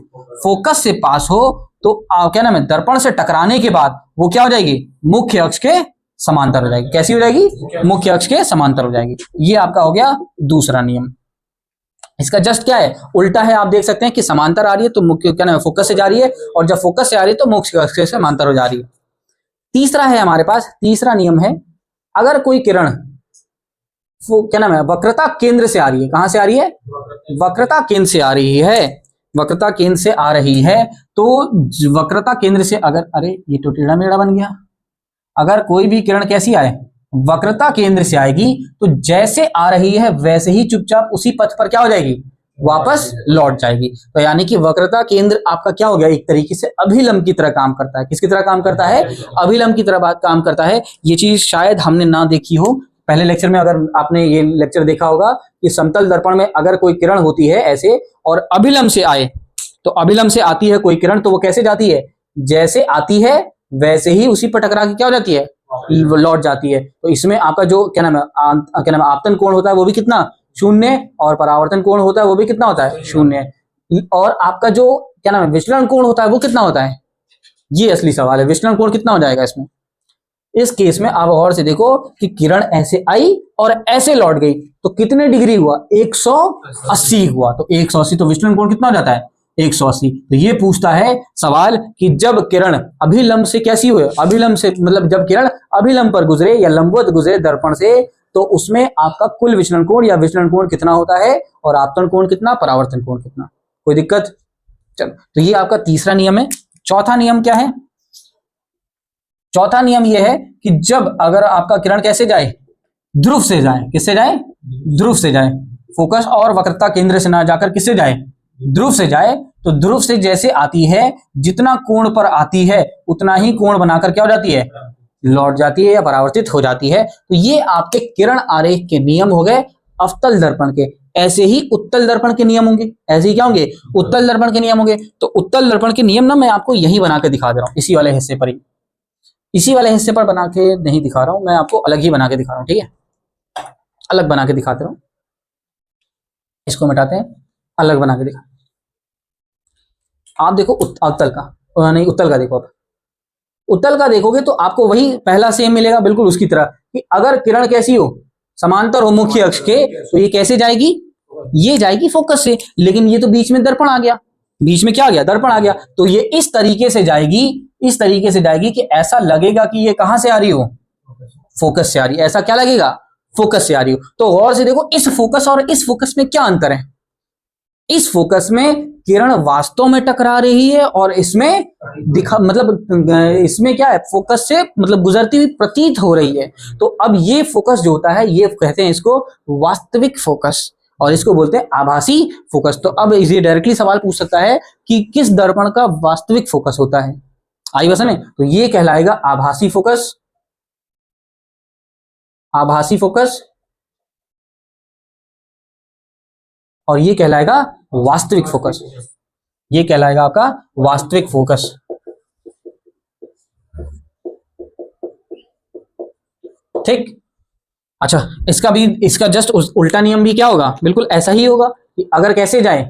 फोकस से पास हो, तो क्या नाम है? दर्पण से टकराने के बाद वो क्या हो जाएगी? मुख्य अक्ष के समांतर हो जाएगी। कैसी हो जाएगी? मुख्य अक्ष के समांतर हो जाएगी। ये आपका हो गया दूसरा नियम। इसका जस्ट क्या है? उल्टा है। आप देख सकते हैं कि समांतर आ रही है तो मुख्य क्या नाम है? फोकस से जा रही है, और जब फोकस से आ रही है तो मुख्य अक्ष से समांतर हो जा रही है। तीसरा है हमारे पास, तीसरा नियम है, अगर कोई किरण क्या नाम है? वक्रता केंद्र से आ रही है। कहां से आ रही है? वक्रता केंद्र से आ रही है। वक्रता केंद्र से आ रही है तो वक्रता केंद्र से अगर, अरे ये तो टेढ़ा मेढ़ा बन गया। अगर कोई भी किरण कैसी आए? वक्रता केंद्र से आएगी, तो जैसे आ रही है वैसे ही चुपचाप उसी पथ पर क्या हो जाएगी? वापस लौट जाएगी। तो यानी कि वक्रता केंद्र आपका क्या हो गया? एक तरीके से अभिलंब की तरह काम करता है। किसकी तरह काम करता है? अभिलंब की तरह काम करता है। ये चीज शायद हमने ना देखी हो पहले लेक्चर में। अगर आपने ये लेक्चर देखा होगा कि समतल दर्पण में अगर कोई किरण होती है ऐसे और अभिलंब से आए, तो अभिलंब से आती है कोई किरण, तो वो कैसे जाती है? जैसे आती है वैसे ही उसी पर टकरा के क्या हो जाती है? लौट जाती है। तो इसमें आपका जो क्या नाम है? आपतन कोण होता है वो भी कितना? शून्य। और परावर्तन कोण होता है वो भी कितना होता है? शून्य। और आपका जो क्या नाम है? विचलन कोण होता है वो कितना होता है? ये असली सवाल है। विचलन कोण कितना हो जाएगा इसमें? इस केस में आप और से देखो कि किरण ऐसे आई और ऐसे लौट गई, तो कितने डिग्री हुआ? 180 हुआ। तो 180, तो विचलन कोण कितना हो जाता है? 180। तो ये पूछता है सवाल कि जब किरण अभिलंब से कैसी हुए? अभिलंब से मतलब जब किरण अभिलंब पर गुजरे या लंबवत गुजरे दर्पण से, तो उसमें आपका कुल विचलन कोण या विचलन कोण कितना होता है, और आपतन कोण कितना, परावर्तन कोण कितना? कोई दिक्कत? चलो, तो ये आपका तीसरा नियम है। चौथा नियम क्या है? चौथा नियम यह है कि जब अगर आपका किरण कैसे जाए? ध्रुव से जाए। किससे जाए? ध्रुव से जाए। फोकस और वक्रता केंद्र से ना जाकर किससे जाए? ध्रुव से जाए। तो ध्रुव से जैसे आती है, जितना कोण पर आती है उतना ही कोण बनाकर क्या हो जाती है? लौट जाती है या परावर्तित हो जाती है। तो ये आपके किरण आरेख के नियम हो गए अवतल दर्पण के। ऐसे ही उत्तल दर्पण के नियम होंगे। ऐसे ही क्या होंगे? उत्तल दर्पण के नियम होंगे। तो उत्तल दर्पण के नियम ना मैं आपको यही बना के दिखा दे रहा हूं, इसी वाले हिस्से पर ही। इसी वाले हिस्से पर बना के नहीं दिखा रहा हूं, मैं आपको अलग ही बना के दिखा रहा हूं। ठीक है, अलग बना के दिखाते रहो। इसको मिटाते हैं, अलग बना के दिखा। आप देखो अवतल का, नहीं उत्तल का देखो। आप उत्तल का देखोगे तो आपको वही पहला सेम मिलेगा, बिल्कुल उसकी तरह कि अगर किरण कैसी हो? समांतर हो मुख्य अक्ष के, तो ये कैसे जाएगी? ये जाएगी फोकस से। लेकिन ये तो बीच में दर्पण आ गया। बीच में क्या आ गया? दर्पण आ गया। तो ये इस तरीके से जाएगी, इस तरीके से जाएगी कि ऐसा लगेगा कि ये कहां से आ रही हो? फोकस से आ रही है। ऐसा क्या लगेगा? फोकस से आ रही हो। तो गौर से देखो, इस फोकस और इस फोकस में क्या अंतर है? इस फोकस में किरण वास्तव में टकरा रही है और इसमें इसमें क्या है, फोकस से मतलब गुजरती हुई प्रतीत हो रही है। तो अब ये फोकस जो होता है ये कहते हैं इसको वास्तविक फोकस, और इसको बोलते हैं आभासी फोकस। तो अब ये डायरेक्टली सवाल पूछ सकता है कि किस दर्पण का वास्तविक फोकस होता है, आई बस में, तो ये कहलाएगा आभासी फोकस। आभासी फोकस, और ये कहलाएगा वास्तविक फोकस। ये कहलाएगा आपका वास्तविक फोकस। ठीक, अच्छा इसका जस्ट उल्टा नियम भी क्या होगा, बिल्कुल ऐसा ही होगा कि अगर कैसे जाए,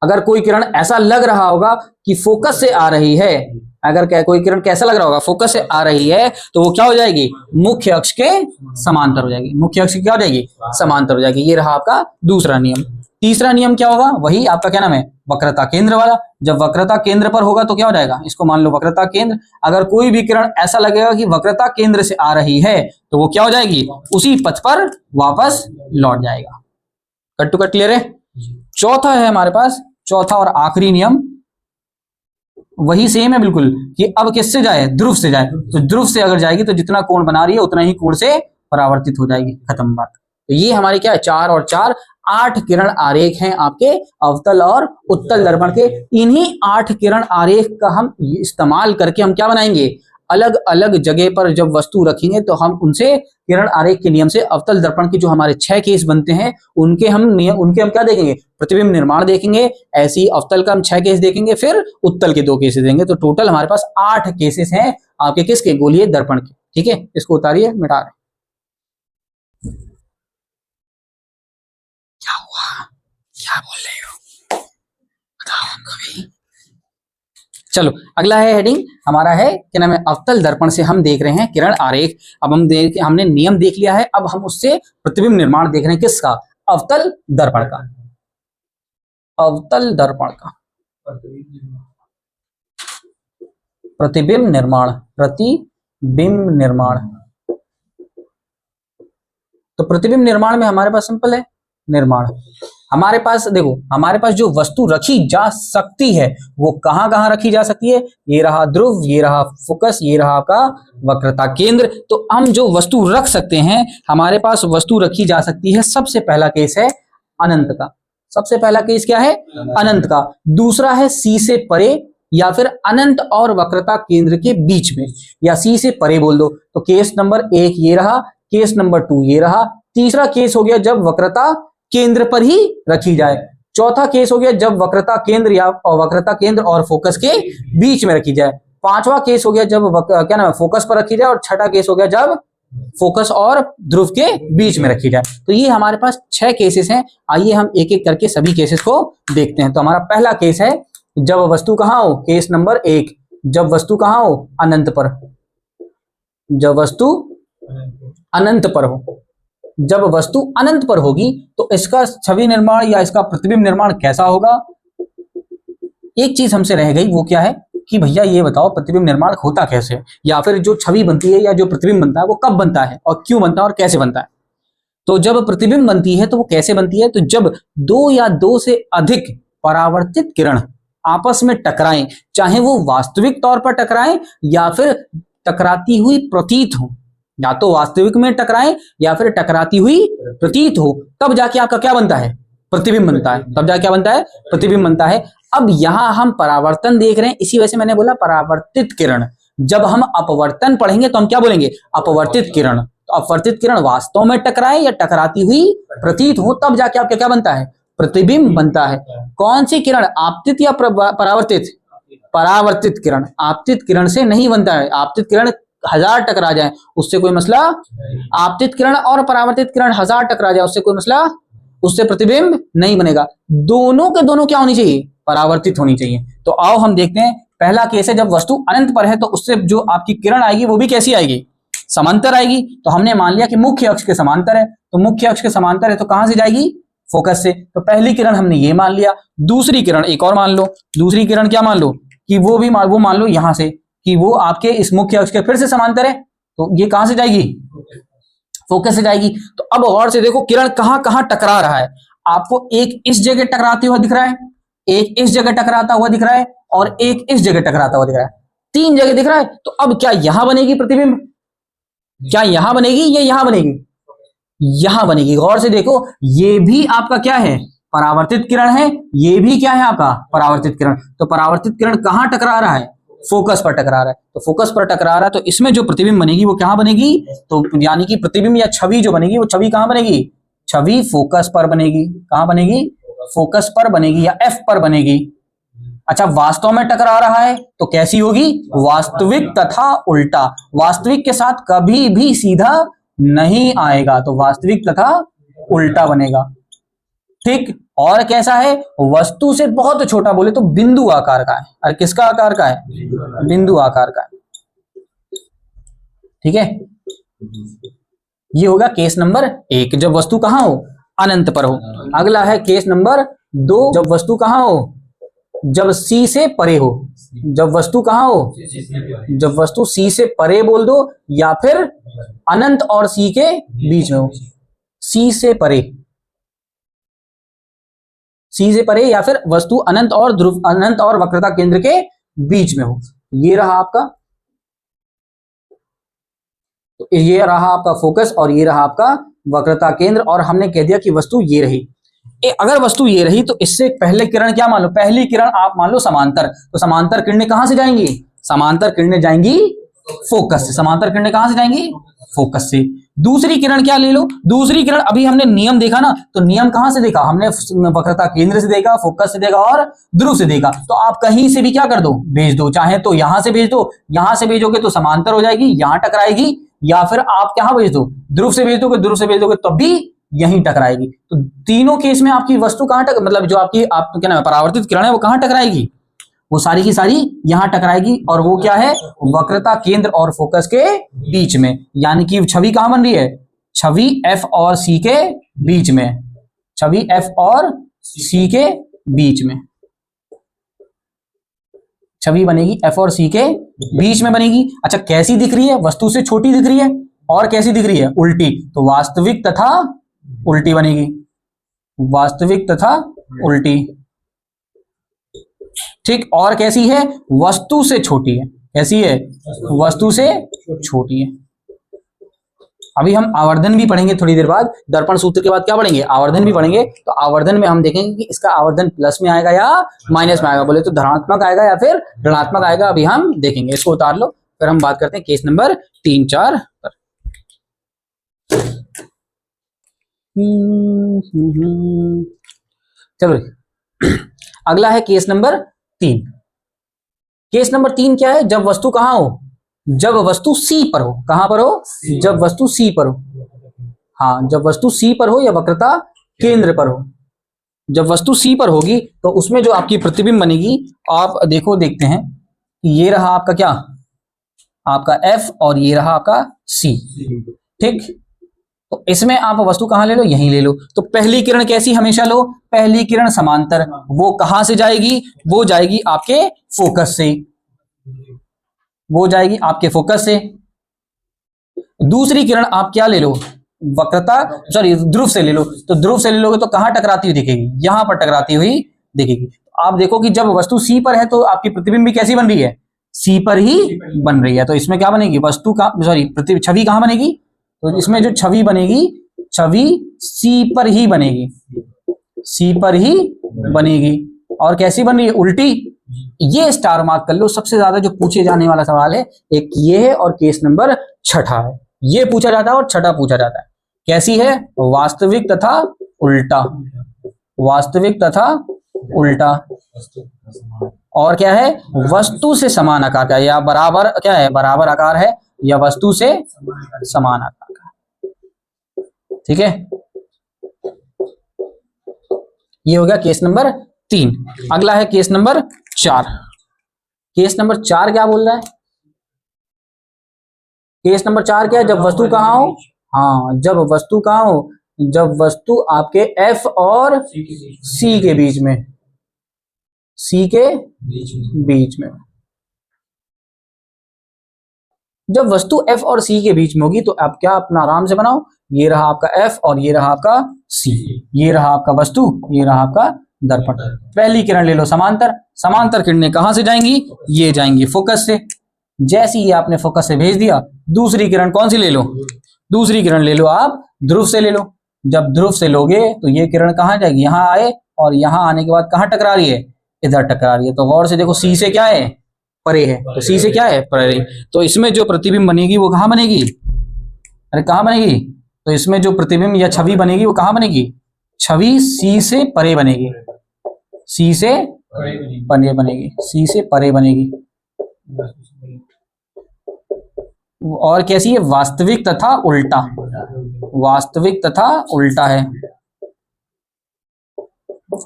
अगर कोई किरण ऐसा लग रहा होगा कि फोकस से आ रही है, अगर कोई किरण कैसा लग रहा होगा, फोकस से आ रही है, तो वो क्या हो जाएगी, मुख्य अक्ष के समांतर हो जाएगी। मुख्य अक्ष की क्या हो जाएगी, समांतर हो जाएगी। ये रहा आपका दूसरा नियम। तीसरा नियम क्या होगा, वही आपका क्या नाम है, वक्रता केंद्र वाला। जब वक्रता केंद्र पर होगा तो क्या हो जाएगा, इसको मान लो वक्रता केंद्र। अगर कोई भी किरण ऐसा लगेगा कि वक्रता केंद्र से आ रही है तो वो क्या हो जाएगी, उसी पथ पर वापस लौट जाएगा। कट टू कट क्लियर है। चौथा है हमारे पास, चौथा और आखिरी नियम वही सेम है बिल्कुल, कि अब किससे जाए, ध्रुव से जाए। तो ध्रुव से अगर जाएगी तो जितना कोण बना रही है उतना ही कोण से परावर्तित हो जाएगी, खत्म बात। तो ये हमारे क्या है, 4 और 4 8 किरण आरेख हैं आपके अवतल और उत्तल दर्पण के। इन्हीं 8 किरण आरेख का हम इस्तेमाल करके हम क्या बनाएंगे, अलग अलग जगह पर जब वस्तु रखेंगे तो हम उनसे किरण आरेख के नियम से अवतल दर्पण के जो हमारे 6 केस बनते हैं उनके हम क्या देखेंगे, प्रतिबिंब निर्माण देखेंगे। ऐसे ही अवतल का हम 6 केस देखेंगे, फिर उत्तल के 2 केसेस देंगे। तो टोटल हमारे पास 8 केसेस हैं आपके किसके, गोलीय दर्पण के। ठीक है, इसको उतारिए, मिटा रहे। क्या हुआ, क्या बोल रहे हो, बताओ हमको भी। चलो अगला है हेडिंग हमारा है क्या नाम है, अवतल दर्पण से हम देख रहे हैं किरण आरेख। अब हमने नियम देख लिया है, अब हम उससे प्रतिबिंब निर्माण देख रहे हैं, किसका, अवतल दर्पण का। अवतल दर्पण का प्रतिबिंब निर्माण, प्रतिबिंब निर्माण। तो प्रतिबिंब निर्माण में हमारे पास सिंपल है, निर्माण हमारे पास देखो, हमारे पास जो वस्तु रखी जा सकती है वो कहां कहां रखी जा सकती है, ये रहा ध्रुव, ये रहा फोकस, ये रहा आपका वक्रता केंद्र। तो हम जो वस्तु रख सकते हैं, हमारे पास वस्तु रखी जा सकती है। सबसे पहला केस है अनंत का। सबसे पहला केस क्या है, अनंत का। दूसरा है सी से परे, या फिर अनंत और वक्रता केंद्र के बीच में, या सी से परे बोल दो। तो केस नंबर 1 ये रहा, केस नंबर 2 ये रहा। तीसरा केस हो गया जब वक्रता केंद्र पर ही रखी जाए। चौथा केस हो गया जब वक्रता केंद्र या वक्रता केंद्र और फोकस के बीच में रखी जाए। पांचवा केस हो गया जब क्या नाम है, फोकस पर रखी जाए। और छठा केस हो गया जब फोकस और ध्रुव के बीच में रखी जाए। तो ये हमारे पास 6 केसेस हैं। आइए हम एक एक करके सभी केसेस को देखते हैं। तो हमारा पहला केस है जब वस्तु कहां हो, केस नंबर 1, जब वस्तु कहां हो, अनंत पर। जब वस्तु अनंत पर हो, जब वस्तु अनंत पर होगी तो इसका छवि निर्माण या इसका प्रतिबिंब निर्माण कैसा होगा। एक चीज हमसे रह गई, वो क्या है कि भैया ये बताओ प्रतिबिंब निर्माण होता कैसे है, या फिर जो छवि बनती है या जो प्रतिबिंब बनता है वो कब बनता है और क्यों बनता है और कैसे बनता है। तो जब प्रतिबिंब बनती है तो वो कैसे बनती है, तो जब 2 या 2 से अधिक परावर्तित किरण आपस में टकराएं, चाहे वो वास्तविक तौर पर टकराएं या फिर टकराती हुई प्रतीत हो, या तो वास्तविक में टकराएं या फिर टकराती हुई प्रतीत हो, तब जाके आपका क्या बनता है, प्रतिबिंब बनता है। तब जाके क्या बनता है, प्रतिबिंब बनता है। अब यहां हम परावर्तन देख रहे हैं, इसी वजह से मैंने बोला परावर्तित किरण। जब हम अपवर्तन पढ़ेंगे तो हम क्या बोलेंगे, अपवर्तित किरण। तो अपवर्तित किरण वास्तव में टकराए या टकराती हुई प्रतीत हो, तब जाके आपका क्या बनता है, प्रतिबिंब बनता है। कौन सी किरण, आपतित या परावर्तित, परावर्तित किरण। आपतित किरण से नहीं बनता है। आपतित किरण 1000 टकरा जाए उससे कोई मसला, आपतित किरण और परावर्तित किरण 1000 टकरा जाए उससे कोई मसला, उससे प्रतिबिंब नहीं बनेगा। दोनों के दोनों क्या होनी चाहिए, परावर्तित होनी चाहिए। तो आओ हम देखते हैं। पहला केस है जब वस्तु अनंत पर है तो उससे जो आपकी किरण आएगी वो भी कैसी आएगी, समांतर आएगी। तो हमने मान लिया कि मुख्य अक्ष के समांतर है, तो मुख्य अक्ष के समांतर है तो कहां से जाएगी, फोकस से। तो पहली किरण हमने ये मान लिया। दूसरी किरण एक और मान लो, दूसरी किरण क्या मान लो कि वो मान लो यहां से कि वो आपके इस मुख्य अक्ष के फिर से समांतर है। तो ये कहां से जाएगी, फोकस से जाएगी। तो अब गौर से देखो किरण कहां कहां टकरा रहा है। आपको एक इस जगह टकराते हुआ दिख रहा है, एक इस जगह टकराता हुआ दिख रहा है, और एक इस जगह टकराता हुआ दिख रहा है, 3 जगह दिख रहा है। तो अब क्या यहां बनेगी प्रतिबिंब, क्या यहां बनेगी या यहां बनेगी? यहां बनेगी। गौर से देखो, ये भी आपका क्या है, परावर्तित किरण है, ये भी क्या है आपका परावर्तित किरण। तो परावर्तित किरण कहां टकरा रहा है? फोकस पर टकरा रहा है। तो फोकस पर टकरा रहा है, तो इसमें जो प्रतिबिंब बनेगी वो कहां बनेगी? तो यानी कि प्रतिबिंब या छवि जो बनेगी वो छवि कहां बनेगी? छवि फोकस पर बनेगी। कहां बनेगी? फोकस पर बनेगी या एफ पर बनेगी। अच्छा, वास्तव में टकरा रहा है तो कैसी होगी? वास्तविक तथा उल्टा। वास्तविक के साथ कभी भी सीधा नहीं आएगा, तो वास्तविक तथा उल्टा बनेगा। ठीक। और कैसा है? वस्तु से बहुत छोटा बोले तो बिंदु आकार का है। और किसका आकार का है? बिंदु आकार का है। ठीक है, ये होगा केस नंबर 1, जब वस्तु कहां हो? अनंत पर हो। अगला है केस नंबर 2, जब वस्तु कहां हो? जब सी से परे हो। जब वस्तु कहां हो? जब वस्तु सी से परे बोल दो, या फिर अनंत और सी के बीच में हो। सी से परे, सी से परे, या फिर वस्तु अनंत और ध्रुव, अनंत और वक्रता केंद्र के बीच में हो। ये रहा आपका, तो ये रहा आपका फोकस और ये रहा आपका वक्रता केंद्र। और हमने कह दिया कि वस्तु ये रही। अगर वस्तु ये रही तो इससे पहले किरण क्या मान लो? पहली किरण आप मान लो समांतर। तो समांतर किरणें कहां से जाएंगी? समांतर किरणें जाएंगी फोकस से। समांतर किरणें कहां से जाएंगी? फोकस से। दूसरी किरण क्या ले लो? दूसरी किरण अभी हमने नियम देखा ना, तो नियम कहां से देखा हमने? वक्रता केंद्र से देखा, फोकस से देखा और ध्रुव से देखा। तो आप कहीं से भी क्या कर दो? भेज दो। चाहे तो यहां से भेज दो, यहां से भेजोगे तो समांतर हो जाएगी, यहां टकराएगी, या फिर आप क्या भेज दो? ध्रुव से भेज दोगे, ध्रुव से भेज दोगे तब भी यहीं टकराएगी। तो तीनों केस में आपकी वस्तु कहां मतलब जो आपकी आप क्या नाम है परावर्तित किरण है वो कहां टकराएगी? वो सारी की सारी यहां टकराएगी। और वो क्या है? वक्रता केंद्र और फोकस के बीच में। यानी कि छवि कहां बन रही है? छवि एफ और सी के बीच में। छवि एफ और सी के बीच में छवि बनेगी, एफ और सी के बीच में बनेगी। अच्छा, कैसी दिख रही है? वस्तु से छोटी दिख रही है। और कैसी दिख रही है? उल्टी। तो वास्तविक तथा उल्टी बनेगी। वास्तविक तथा उल्टी। ठीक। और कैसी है? वस्तु से छोटी है। कैसी है? वस्तु से छोटी है। अभी हम आवर्धन भी पढ़ेंगे थोड़ी देर बाद। दर्पण सूत्र के बाद क्या पढ़ेंगे? आवर्धन भी पढ़ेंगे। तो आवर्धन में हम देखेंगे कि इसका आवर्धन प्लस में आएगा या माइनस में आएगा। बोले तो धनात्मक आएगा या फिर ऋणात्मक आएगा, अभी हम देखेंगे। इसको उतार लो, फिर हम बात करते हैं केस नंबर 3, 4 पर। चलो, अगला है केस नंबर 3। केस नंबर 3 क्या है? जब वस्तु कहां हो? जब वस्तु सी पर हो। कहां पर हो? जब वस्तु सी पर हो। हाँ, जब वस्तु सी पर हो या वक्रता केंद्र पर हो। जब वस्तु सी पर होगी तो उसमें जो आपकी प्रतिबिंब बनेगी, आप देखो, देखते हैं। ये रहा आपका क्या? आपका एफ और ये रहा आपका सी। ठीक। तो इसमें आप वस्तु कहां ले लो? यहीं ले लो। तो पहली किरण कैसी हमेशा लो? पहली किरण समांतर। वो कहां से जाएगी? वो जाएगी आपके फोकस से। वो जाएगी आपके फोकस से। दूसरी किरण आप क्या ले लो? वक्रता, सॉरी, ध्रुव से ले लो। तो ध्रुव से ले लोगे तो कहां टकराती हुई दिखेगी? यहां पर टकराती हुई दिखेगी। आप देखो कि जब वस्तु सी पर है तो आपकी प्रतिबिंब भी कैसी बन रही है? सी पर ही बन रही है। तो इसमें क्या बनेगी? वस्तु का, सॉरी, छवि कहां बनेगी? तो इसमें जो छवि बनेगी, छवि सी पर ही बनेगी। सी पर ही बनेगी। और कैसी बन रही है? उल्टी। ये स्टार मार्क कर लो। सबसे ज्यादा जो पूछे जाने वाला सवाल है एक ये है, और केस नंबर 6 है। ये पूछा जाता है और 6 पूछा जाता है। कैसी है? वास्तविक तथा उल्टा। वास्तविक तथा उल्टा। और क्या है? वस्तु से समान आकार का, या बराबर, क्या है? बराबर आकार है, या वस्तु से समान आकार का। ठीक है, ये हो गया केस नंबर 3। अगला है केस नंबर 4। केस नंबर 4 क्या बोल रहा है? केस नंबर 4 क्या है? जब वस्तु कहां हो? हाँ, जब वस्तु कहां हो? जब वस्तु आपके एफ और सी के बीच में। सी के बीच में। जब वस्तु F और C के बीच में होगी तो आप क्या अपना आराम से बनाओ, ये रहा आपका F और ये रहा आपका C, ये रहा आपका वस्तु, ये रहा आपका दर्पण। पहली किरण ले लो समांतर, समांतर किरणें कहां से जाएंगी, ये जाएंगी फोकस से। जैसे ही आपने फोकस से भेज दिया, दूसरी किरण कौन सी ले लो, दूसरी किरण ले लो आप ध्रुव से ले लो। जब ध्रुव से लोगे तो ये किरण कहां जाएगी, यहां आए और यहां आने के बाद कहां टकरा रही है, इधर टकरा रही है। तो गौर से देखो C से क्या है, परे है, तो C से क्या है, परे। तो इसमें जो प्रतिबिंब बनेगी वो कहां बनेगी, अरे कहां बनेगी, तो इसमें जो प्रतिबिंब या छवि बनेगी वो कहां बनेगी, छवि C से परे बनेगी, C से परे बनेगी, C से परे बनेगी। और कैसी है, वास्तविक तथा उल्टा, वास्तविक तथा उल्टा है,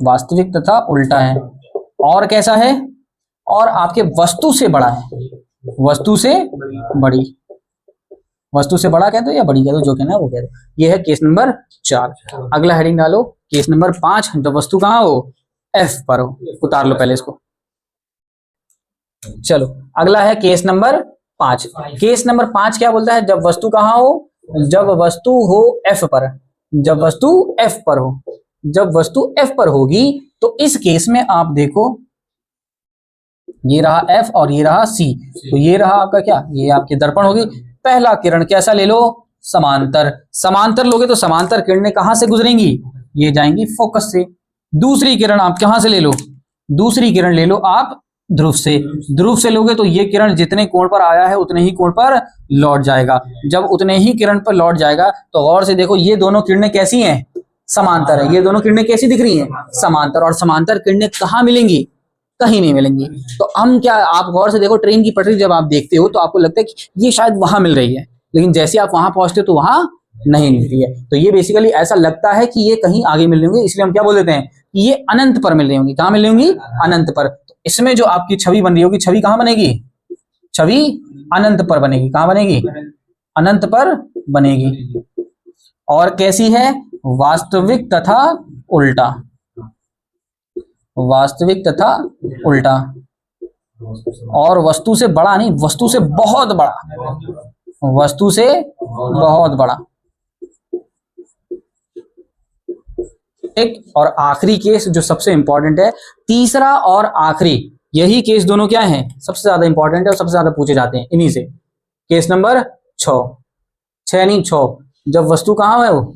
वास्तविक तथा उल्टा है। और कैसा है, और आपके वस्तु से बड़ा है, वस्तु से बड़ी, वस्तु से बड़ा कह दो या बड़ी कह दो, जो कहना है वो कह दो। ये है केस नंबर 4। अगला हेडिंग डालो केस नंबर 5, जब वस्तु कहां हो, F पर हो। उतार लो पहले इसको। चलो अगला है केस नंबर 5। केस नंबर 5 क्या बोलता है, जब वस्तु कहां हो, जब वस्तु हो F पर, जब वस्तु F पर हो, जब वस्तु F पर होगी तो इस केस में आप देखो ये रहा F और ये रहा C, तो ये रहा आपका क्या, ये आपकी दर्पण होगी। पहला किरण कैसा ले लो, समांतर, समांतर लोगे तो समांतर किरणें कहां से गुजरेंगी, ये जाएंगी फोकस से। दूसरी किरण आप कहां से ले लो, दूसरी किरण ले लो आप ध्रुव से, ध्रुव से लोगे तो ये किरण जितने कोण पर आया है उतने ही कोण पर लौट जाएगा। जब उतने ही किरण पर लौट जाएगा तो गौर से देखो ये दोनों किरणें कैसी हैं, समांतर है। ये दोनों किरणें कैसी दिख रही हैं, समांतर। और समांतर किरणें कहां मिलेंगी, कहीं नहीं मिलेंगी। तो हम क्या, आप गौर से देखो ट्रेन की पटरी जब आप देखते हो तो आपको लगता है कि ये शायद वहां मिल रही है, लेकिन जैसे आप वहां पहुंचते हो तो वहां नहीं मिलती है। तो ये बेसिकली ऐसा लगता है कि ये कहीं आगे मिल रही होंगी, इसलिए हम क्या बोल देते हैं कि ये अनंत पर मिल रही होंगी। कहां मिल रही होंगी, अनंत पर। तो इसमें जो आपकी छवि बन रही होगी, छवि कहां बनेगी, छवि अनंत पर बनेगी। कहां बनेगी, अनंत पर बनेगी। और कैसी है, वास्तविक तथा उल्टा, वास्तविक तथा उल्टा। और वस्तु से बड़ा नहीं, वस्तु से बहुत बड़ा, वस्तु से बहुत बड़ा। एक और आखिरी केस जो सबसे इंपॉर्टेंट है, तीसरा और आखिरी, यही केस दोनों क्या हैं, सबसे ज्यादा इंपॉर्टेंट है और सबसे ज्यादा पूछे जाते हैं इन्हीं से। केस नंबर 6 नहीं 6, जब वस्तु कहां है वो,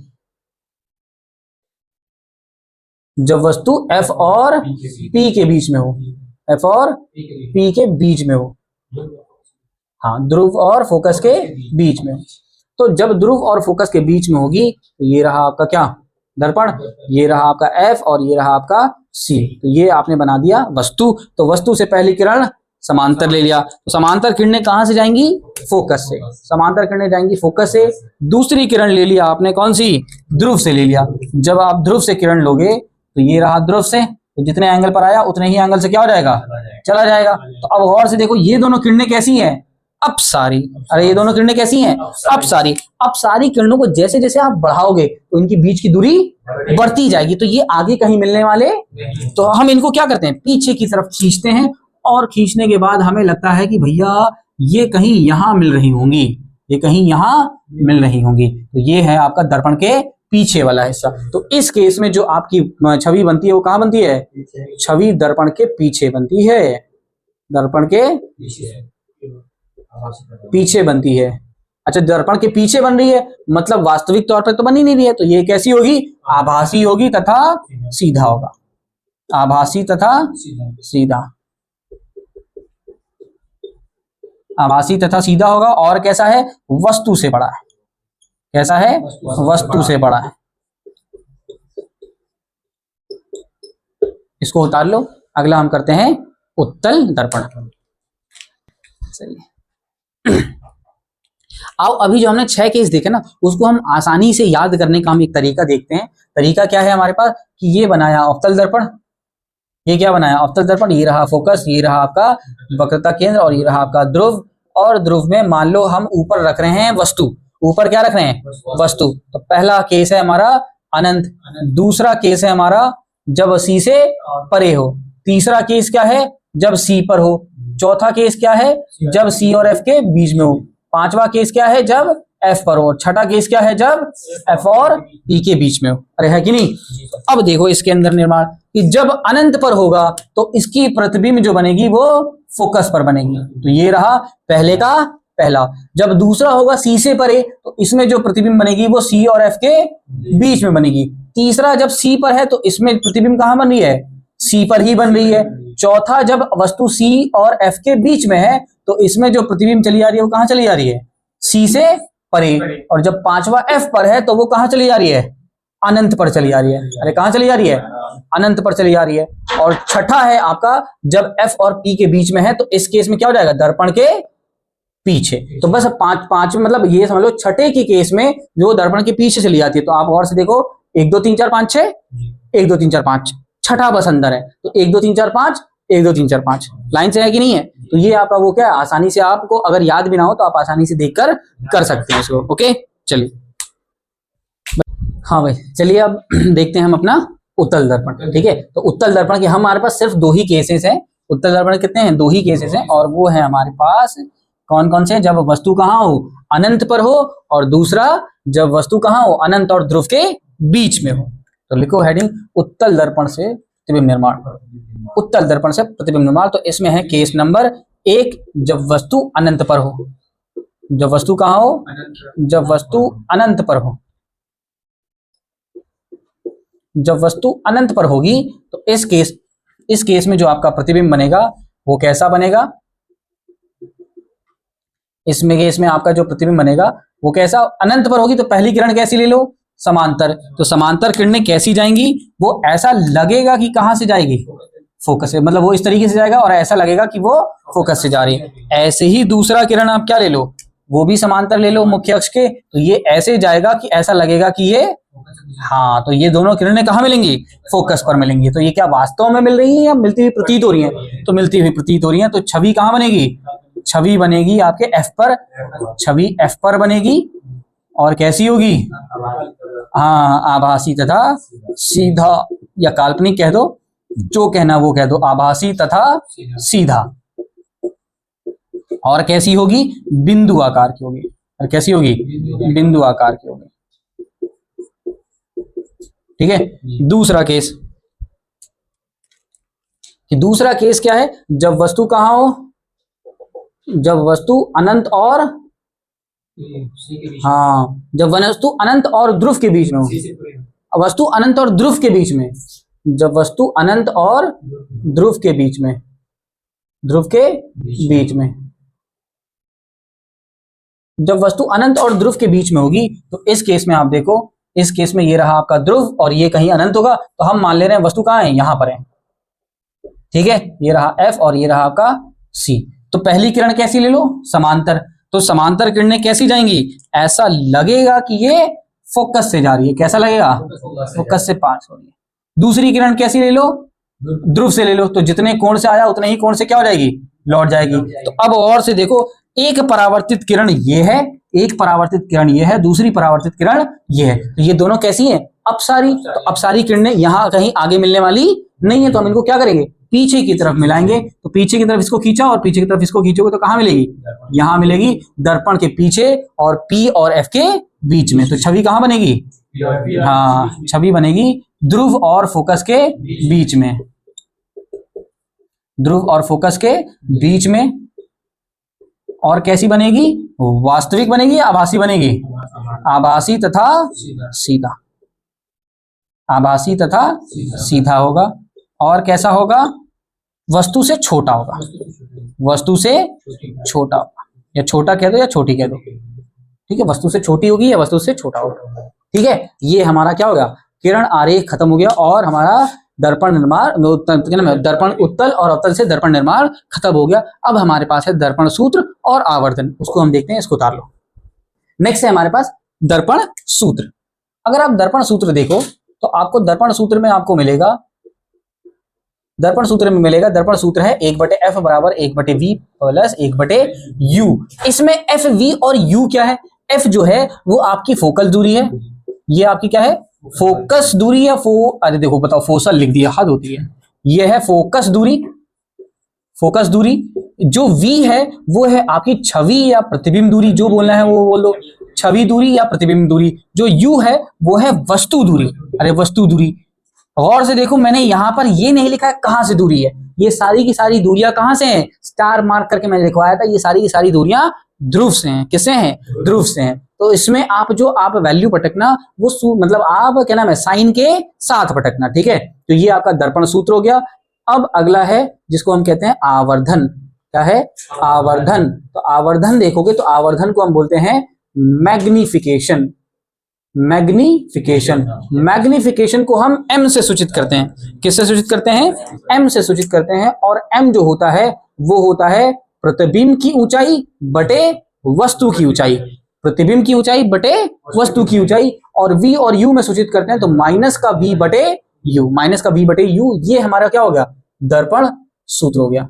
जब वस्तु F और P के बीच में हो, F और P के बीच में हो, हाँ ध्रुव और फोकस के बीच में। तो जब ध्रुव और फोकस के बीच में होगी तो ये रहा आपका क्या, दर्पण, ये रहा आपका F और ये रहा आपका C। तो ये आपने बना दिया वस्तु। तो वस्तु से पहली किरण समांतर ले लिया, तो समांतर किरणें कहां से जाएंगी, फोकस से, समांतर किरणें जाएंगी फोकस से। दूसरी किरण ले लिया आपने कौन सी, ध्रुव से ले लिया। जब आप ध्रुव से किरण लोगे तो ये रहा ध्रुव से, तो जितने एंगल पर आया उतने ही एंगल से क्या हो जाएगा, चला जाएगा। तो अब गौर से देखो ये दोनों किरणें कैसी हैं, अपसारी। अरे ये दोनों किरणें कैसी हैं, अपसारी। अपसारी किरणों को जैसे जैसे आप बढ़ाओगे तो इनकी बीच की दूरी बढ़ती जाएगी, तो ये आगे कहीं मिलने वाले। तो हम इनको क्या करते हैं, पीछे की तरफ खींचते हैं, और खींचने के बाद हमें लगता है कि भैया ये कहीं यहां मिल रही होंगी, ये कहीं यहां मिल रही होंगी। तो ये है आपका दर्पण के पीछे वाला हिस्सा। तो इस केस में जो आपकी छवि बनती है वो कहां बनती है, छवि दर्पण के पीछे बनती है, दर्पण के पीछे बनती है। अच्छा, दर्पण के पीछे बन रही है, मतलब वास्तविक तौर पर तो बन ही नहीं रही है, तो ये कैसी होगी, आभासी होगी तथा सीधा होगा, आभासी तथा सीधा, आभासी तथा सीधा होगा। और कैसा है, वस्तु से बड़ा है, कैसा है, वस्तु से बड़ा है। इसको उतार लो। अगला हम करते हैं उत्तल दर्पण। सही है। आओ अभी जो हमने 6 केस देखे ना, उसको हम आसानी से याद करने का हम एक तरीका देखते हैं। तरीका क्या है हमारे पास, कि ये बनाया अवतल दर्पण, ये क्या बनाया, अवतल दर्पण, ये रहा फोकस, ये रहा आपका वक्रता केंद्र और ये रहा आपका ध्रुव। और ध्रुव में मान लो हम ऊपर रख रहे हैं वस्तु, ऊपर क्या रख रहे हैं, वस्तु। तो पहला केस है हमारा अनंत, दूसरा केस है हमारा जब C से परे हो, तीसरा केस क्या है, जब C पर हो, चौथा केस क्या है, जब C और F के बीच में हो, पांचवा केस क्या है, जब एफ पर हो। छठा केस क्या है, जब एफ और ई के बीच में हो। अरे है कि नहीं। अब देखो इसके अंदर निर्माण कि जब अनंत पर होगा तो इसकी प्रतिबिंब जो बनेगी वो फोकस पर बनेगी। तो ये रहा पहले का पहला। जब दूसरा होगा सी से परे तो इसमें जो प्रतिबिंब बनेगी वो सी और एफ के बीच में बनेगी। तीसरा जब सी पर है तो इसमें प्रतिबिंब कहां बन रही है, सी पर ही बन रही है। चौथा जब वस्तु सी और एफ के बीच में है तो इसमें जो प्रतिबिंब चली जा रही है वो कहां चली जा रही है, सी से परे। और जब पांचवा एफ पर है तो वो कहां चली जा रही है, अनंत पर चली जा रही है। अरे कहां चली जा रही है, अनंत पर चली जा रही है। और छठा है आपका जब एफ और पी के बीच में है तो इस केस में क्या हो जाएगा, दर्पण के पीछे। तो बस पांच मतलब ये समझ लो छठे की केस में जो दर्पण के पीछे चली जाती है। तो आप और से देखो 1 2 3 4 5 6, 1 2 3 4 5, छठा बस अंदर है। तो 1 2 3 4 5, 1 2 3 4 5 लाइन से है कि नहीं है। तो ये आपका वो क्या है, आसानी से आपको अगर याद भी ना हो तो आप आसानी से देखकर कर सकते हैं इसको। ओके चलिए, हाँ भाई चलिए अब देखते हैं हम अपना उत्तल दर्पण। ठीक है, तो उत्तल दर्पण के हमारे पास सिर्फ 2 ही केसेस हैं। उत्तल दर्पण कितने हैं, 2 ही केसेस हैं। और वो है हमारे पास कौन कौन से, जब वस्तु कहाँ हो, अनंत पर हो, और दूसरा जब वस्तु कहाँ हो, अनंत और ध्रुव के बीच में हो। तो लिखो हेडिंग, उत्तल दर्पण से प्रतिबिंब निर्माण। उत्तल दर्पण से प्रतिबिंब निर्माण। तो इसमें है केस नंबर 1, जब वस्तु अनंत पर हो। जब वस्तु कहाँ हो, जब वस्तु अनंत पर हो। जब वस्तु अनंत पर होगी तो इस केस में जो आपका प्रतिबिंब बनेगा वो कैसा बनेगा, इसमें केस में आपका जो प्रतिबिंब बनेगा वो कैसा, अनंत पर होगी तो पहली किरण कैसी ले लो, समांतर। तो समांतर किरणें कैसी जाएंगी, वो ऐसा लगेगा कि कहां से जाएगी, फोकस से, मतलब वो इस तरीके से जाएगा और ऐसा लगेगा कि वो फोकस से जा रही है। ऐसे ही दूसरा किरण आप क्या ले लो, वो भी समांतर ले लो मुख्य अक्ष के, तो ये ऐसे जाएगा कि ऐसा लगेगा कि ये, हाँ, तो ये दोनों किरणें कहाँ मिलेंगी, फोकस पर मिलेंगी। तो ये क्या वास्तव में मिल रही है या मिलती हुई प्रतीत हो रही है, तो मिलती हुई प्रतीत हो रही है। तो छवि कहाँ बनेगी, छवि बनेगी आपके एफ पर, छवि एफ पर बनेगी। और कैसी होगी, हाँ, आभासी तथा सीधा, या काल्पनिक कह दो, जो कहना वो कह दो, आभासी तथा सीधा। और कैसी होगी, बिंदु आकार की होगी। और कैसी होगी, बिंदु आकार की होगी। ठीक है, दूसरा केस, कि दूसरा केस क्या है, जब वस्तु कहां हो, जब वस्तु अनंत और, हाँ, जब वस्तु अनंत और ध्रुव के बीच में हो। वस्तु अनंत और ध्रुव के बीच में, जब वस्तु अनंत और ध्रुव के बीच में, ध्रुव के बीच में, जब वस्तु अनंत और ध्रुव के बीच में होगी तो इस केस में आप देखो, इस केस में ये रहा आपका ध्रुव और ये कहीं अनंत होगा। तो हम मान ले रहे हैं वस्तु कहाँ है, यहां पर है। ठीक है, ये रहा एफ और ये रहा आपका सी। तो पहली किरण कैसी ले लो, समांतर। तो समांतर किरणें कैसी जाएंगी, ऐसा लगेगा कि ये फोकस से जा रही है। कैसा लगेगा, फोकस से पास हो रही है। दूसरी किरण कैसी ले लो, ध्रुव से ले लो। तो जितने कोण से आया उतने ही कोण से क्या हो जाएगी, लौट जाएगी। तो अब और से देखो, एक परावर्तित किरण ये है, एक परावर्तित किरण ये है, दूसरी परावर्तित किरण ये है। तो ये दोनों कैसी हैं, अपसारी। तो अपसारी किरणें यहाँ कहीं आगे मिलने वाली नहीं है, तो हम इनको क्या करेंगे, पीछे की तरफ मिलाएंगे। तो पीछे की तरफ इसको खींचा और पीछे की तरफ इसको खींचोगे तो कहां मिलेगी, यहां मिलेगी, दर्पण के पीछे और पी और एफ के बीच में। तो छवि कहां बनेगी, हाँ, छवि बनेगी ध्रुव और फोकस के बीच में, ध्रुव और फोकस के बीच में। और कैसी बनेगी, वास्तविक बनेगी, आभासी बनेगी, आभासी तथा सीधा, आभासी तथा सीधा होगा। और कैसा होगा, वस्तु से छोटा होगा, वस्तु से छोटा होगा, या छोटा कह दो या छोटी कह दो। ठीक है, वस्तु से छोटी होगी या वस्तु से छोटा होगा। ठीक है, ये हमारा क्या हो गया, किरण आरेख खत्म हो गया और हमारा दर्पण निर्माण, दर्पण उत्तल और अवतल से दर्पण निर्माण खत्म हो गया। अब हमारे पास है दर्पण सूत्र और आवर्तन, उसको हम देखते हैं, इसको उतार लो। नेक्स्ट है हमारे पास दर्पण सूत्र। अगर आप दर्पण सूत्र देखो तो आपको दर्पण सूत्र में आपको मिलेगा, दर्पण सूत्र में मिलेगा, दर्पण सूत्र है 1/f बराबर 1/v प्लस 1/u। इसमें एफ, वी और u क्या है, f जो है वो आपकी फोकल दूरी है, ये आपकी क्या है, फोकस दूरी या अरे देखो बताओ, फोसल लिख दिया, हद होती है। ये है फोकस दूरी, फोकस दूरी, जो v है वो है आपकी छवि या प्रतिबिंब दूरी, जो बोलना है वो बोल दो, छवि दूरी या प्रतिबिंब दूरी। जो u है वो है वस्तु दूरी। अरे वस्तु दूरी, गौर से देखो मैंने यहां पर ये नहीं लिखा है कहां से दूरी है, ये सारी की सारी दूरियां कहां से हैं, स्टार मार्क करके मैंने लिखवाया था, ये सारी की सारी दूरियां ध्रुव से हैं। किससे हैं, ध्रुव से हैं। तो इसमें आप जो आप वैल्यू पटकना वो मतलब आप क्या नाम है, साइन के साथ पटकना, ठीक है। तो ये आपका दर्पण सूत्र हो गया। अब अगला है जिसको हम कहते हैं आवर्धन। क्या है, आवर्धन। तो आवर्धन देखोगे तो आवर्धन को हम बोलते हैं मैग्निफिकेशन। मैग्निफिकेशन, मैग्निफिकेशन को हम m से सूचित करते हैं। किससे सूचित करते हैं, m से सूचित करते हैं। और m जो होता है वो होता है प्रतिबिंब की ऊंचाई बटे वस्तु की ऊंचाई, प्रतिबिंब की ऊंचाई बटे वस्तु की ऊंचाई। और v और u में सूचित करते हैं तो माइनस का v बटे u, माइनस का v बटे u, ये हमारा क्या हो गया, दर्पण सूत्र हो गया।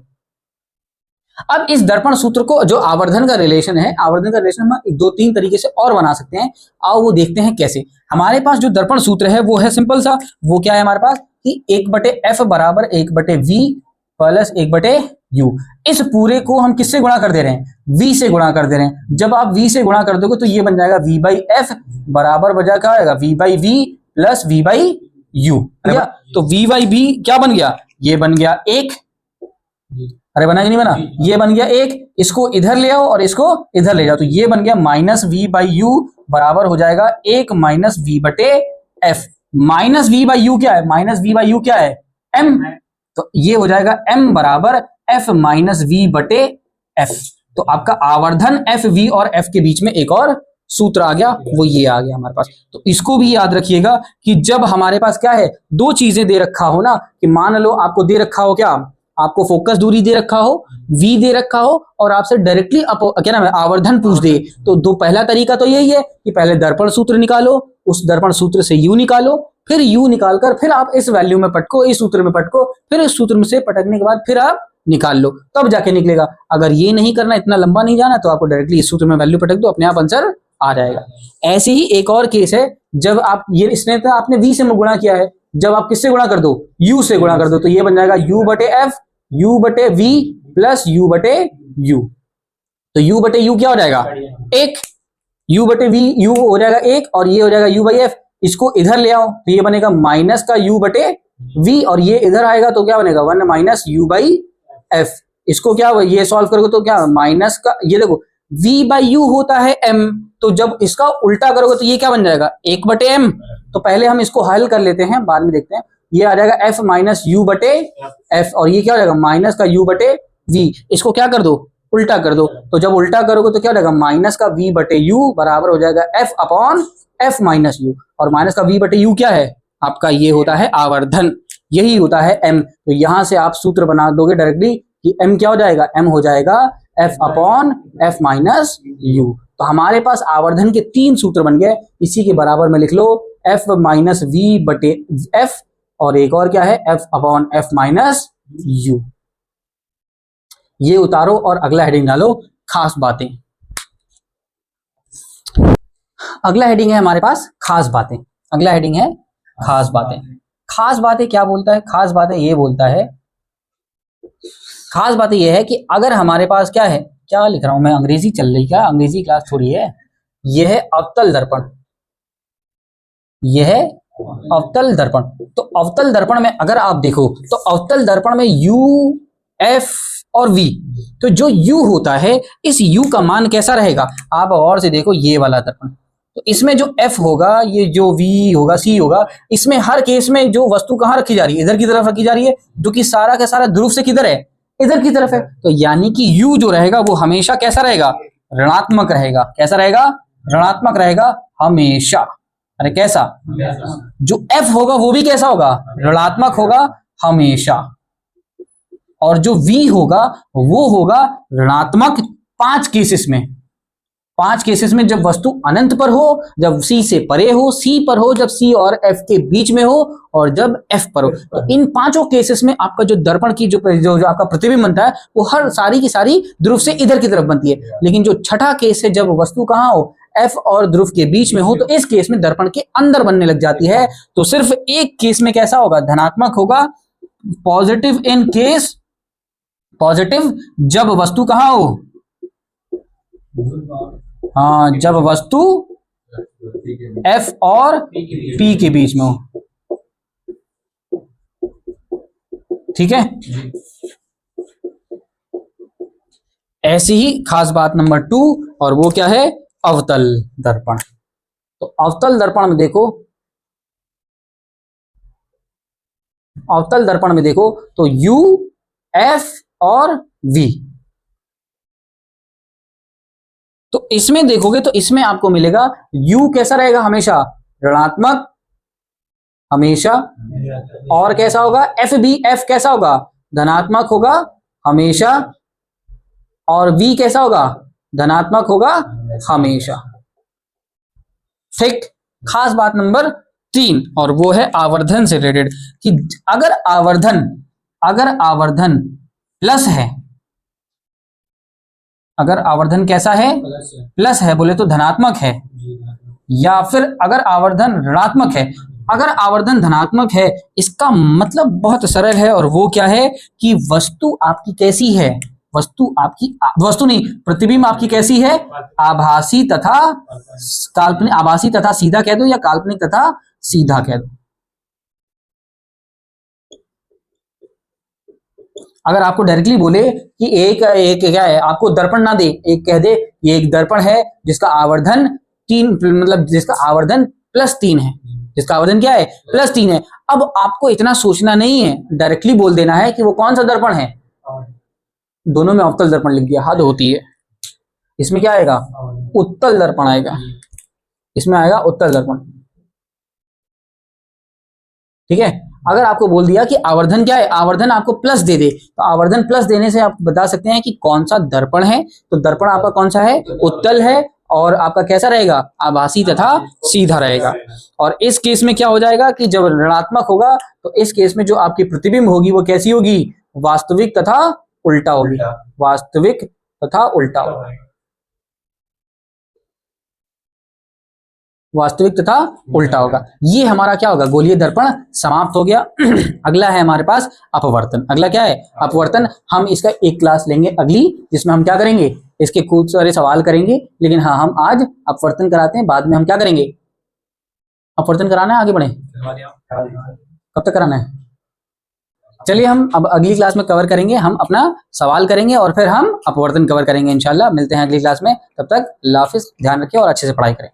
अब इस दर्पण सूत्र को जो आवर्धन का रिलेशन है, आवर्धन का रिलेशन हम 2-3 तरीके से और बना सकते हैं। आओ वो देखते हैं कैसे। हमारे पास जो दर्पण सूत्र है वो है सिंपल सा, वो क्या है हमारे पास कि 1/f बराबर 1/v प्लस 1/u। इस पूरे को हम किससे गुणा कर दे रहे हैं, v से गुणा कर दे रहे हैं। जब आप v से गुणा कर दोगे तो ये बन जाएगा v/f बराबर बजा क्या आएगा, v/v प्लस v/u। तो v/v क्या बन गया, ये बन गया 1। अरे बना कि नहीं बना, ये बन गया 1। इसको इधर ले आओ और इसको इधर ले जाओ तो ये बन गया माइनस v/u बराबर हो जाएगा 1 माइनस v/f। माइनस v/u क्या है, माइनस v/u क्या है, m। तो ये हो जाएगा m बराबर f माइनस v/f। तो आपका आवर्धन f, v और f के बीच में एक और सूत्र आ गया, वो ये आ गया हमारे पास। तो इसको भी याद रखिएगा कि जब हमारे पास क्या है, दो चीजें दे रखा हो ना, कि मान लो आपको दे रखा हो, क्या आपको फोकस दूरी दे रखा हो, v दे रखा हो, और आपसे डायरेक्टली क्या नाम है आवर्धन पूछ दे, तो दो पहला तरीका तो यही है कि पहले दर्पण सूत्र निकालो, उस दर्पण सूत्र से u निकालो, फिर u निकालकर फिर आप इस वैल्यू में पटको, इस सूत्र में पटको, फिर इस सूत्र में से पटकने के बाद फिर आप निकाल लो, तब जाके निकलेगा। अगर ये नहीं करना, इतना लंबा नहीं जाना, तो आपको डायरेक्टली इस सूत्र में वैल्यू पटक दो, अपने आप आंसर आ जाएगा। ऐसे ही एक और केस है, जब आप ये इसने तो आपने v से गुणा किया है, जब आप किससे गुणा कर दो, u से गुणा कर दो, तो ये बन जाएगा u/f u/v प्लस u/u। तो u/u क्या हो जाएगा 1, u/v u हो जाएगा 1 और ये हो जाएगा u/f। इसको इधर ले आओ तो ये बनेगा माइनस का u/v और ये इधर आएगा तो क्या बनेगा 1 माइनस u/f। इसको क्या ये सॉल्व करोगे तो क्या माइनस का, ये देखो v/u होता है m, तो जब इसका उल्टा करोगे तो ये क्या बन जाएगा 1/m। तो पहले हम इसको हल कर लेते हैं, बाद में देखते हैं। ये आ जाएगा f माइनस u/f और ये क्या हो जाएगा माइनस का u/v। इसको क्या कर दो, उल्टा कर दो, तो जब उल्टा करोगे तो क्या हो जाएगा माइनस का v/u बराबर हो जाएगा f upon f minus u। और माइनस का v/u क्या है आपका, ये होता है आवर्धन, यही होता है m। तो यहां से आप सूत्र बना दोगे डायरेक्टली कि m क्या हो जाएगा, m हो जाएगा f upon f minus u। तो हमारे पास आवर्धन के 3 सूत्र बन गए। इसी के बराबर में लिख लो f माइनस v/f और एक और क्या है f upon f minus u। ये उतारो और अगला हेडिंग डालो, खास बातें। अगला हेडिंग है हमारे पास खास बातें। अगला हेडिंग है खास बातें। खास बातें क्या बोलता है, खास बातें ये बोलता है, खास बातें ये है कि अगर हमारे पास क्या है, क्या लिख रहा हूं मैं, अंग्रेजी चल रही, क्या अंग्रेजी क्लास छोड़ी है। यह है अवतल दर्पण, यह है अवतल दर्पण। तो अवतल दर्पण में अगर आप देखो तो अवतल दर्पण में u, f और v, तो जो u होता है इस u का मान कैसा रहेगा, आप और से देखो ये वाला दर्पण, तो इसमें जो f होगा, ये जो v होगा, c होगा, इसमें हर केस में जो वस्तु कहाँ रखी जा रही है, इधर की तरफ रखी जा रही है, जो कि सारा का सारा ध्रुव से किधर है, इधर की तरफ है। तो यानी कि u जो रहेगा वो हमेशा कैसा रहेगा, ऋणात्मक रहेगा। कैसा रहेगा, ऋणात्मक रहेगा हमेशा। अरे कैसा, जो f होगा वो भी कैसा होगा, ऋणात्मक होगा हमेशा। और जो v होगा वो होगा ऋणात्मक 5 केसेस में। 5 केसेस में, जब वस्तु अनंत पर हो, जब c से परे हो, c पर हो, जब c और f के बीच में हो, और जब f पर हो। तो इन 5 केसेस में आपका जो दर्पण की जो आपका प्रतिबिंब बनता है वो हर सारी की सारी ध्रुव से इधर की तरफ बनती है। लेकिन जो छठा केस है, जब वस्तु कहाँ हो, f और ध्रुव के बीच में हो, तो इस केस में दर्पण के अंदर बनने लग जाती है। तो सिर्फ एक केस में कैसा होगा, धनात्मक होगा, पॉजिटिव इन केस पॉजिटिव जब वस्तु कहाँ हो, हाँ जब वस्तु F और P के बीच में हो, ठीक है। ऐसी ही खास बात नंबर 2, और वो क्या है, अवतल दर्पण। तो अवतल दर्पण में देखो, अवतल दर्पण में देखो तो U, F और V, तो इसमें देखोगे तो इसमें आपको मिलेगा U कैसा रहेगा, हमेशा ऋणात्मक, हमेशा, और कैसा होगा FB, F कैसा होगा, धनात्मक होगा हमेशा, और V कैसा होगा, धनात्मक होगा हमेशा, ठीक। खास बात नंबर 3, और वो है आवर्धन से रिलेटेड, कि अगर आवर्धन प्लस है, अगर आवर्धन कैसा है, प्लस है बोले तो धनात्मक है, या फिर अगर आवर्धन ऋणात्मक है। अगर आवर्धन धनात्मक है इसका मतलब बहुत सरल है, और वो क्या है कि वस्तु आपकी कैसी है, वस्तु नहीं, प्रतिबिंब आपकी कैसी है, आभासी तथा काल्पनिक, आभासी तथा सीधा कह दो, या काल्पनिक तथा सीधा कह दो। अगर आपको डायरेक्टली बोले कि एक क्या है, आपको दर्पण ना दे, एक कह दे ये एक दर्पण है जिसका आवर्धन 3, मतलब जिसका आवर्धन +3 है, जिसका आवर्धन क्या है, +3 है। अब आपको इतना सोचना नहीं है, डायरेक्टली बोल देना है कि वो कौन सा दर्पण है। दोनों में अवतल दर्पण लिख दिया, हद होती है। इसमें क्या आएगा, उत्तल दर्पण आएगा, इसमें आएगा उत्तल दर्पण, ठीक है। अगर आपको बोल दिया कि आवर्धन क्या है, आवर्धन आपको प्लस दे दे, तो आवर्धन प्लस देने से आप बता सकते हैं कि कौन सा दर्पण है। तो दर्पण आपका कौन सा है, उत्तल है, और आपका कैसा रहेगा, आभासी तथा सीधा रहेगा। और इस केस में क्या हो जाएगा कि जब ऋणात्मक होगा तो इस केस में जो आपकी प्रतिबिंब होगी वो कैसी होगी, वास्तविक तथा उल्टा होगी, वास्तविक तथा उल्टा होगा, वास्तविक तथा उल्टा होगा। ये हमारा क्या होगा, गोलीय दर्पण समाप्त हो गया। अगला है हमारे पास अपवर्तन। अगला क्या है, अपवर्तन। हम इसका एक क्लास लेंगे अगली, जिसमें हम क्या करेंगे, इसके खूब सारे सवाल करेंगे। लेकिन हाँ, हम आज अपवर्तन कराते हैं, बाद में हम क्या करेंगे, अपवर्तन कराना है, आगे बढ़े, कब तक कराना है। चलिए हम अब अगली क्लास में कवर करेंगे, हम अपना सवाल करेंगे और फिर हम अपवर्तन कवर करेंगे इंशाल्लाह। मिलते हैं अगली क्लास में, तब तक अल्लाह हाफिज़, ध्यान रखिए और अच्छे से पढ़ाई करें।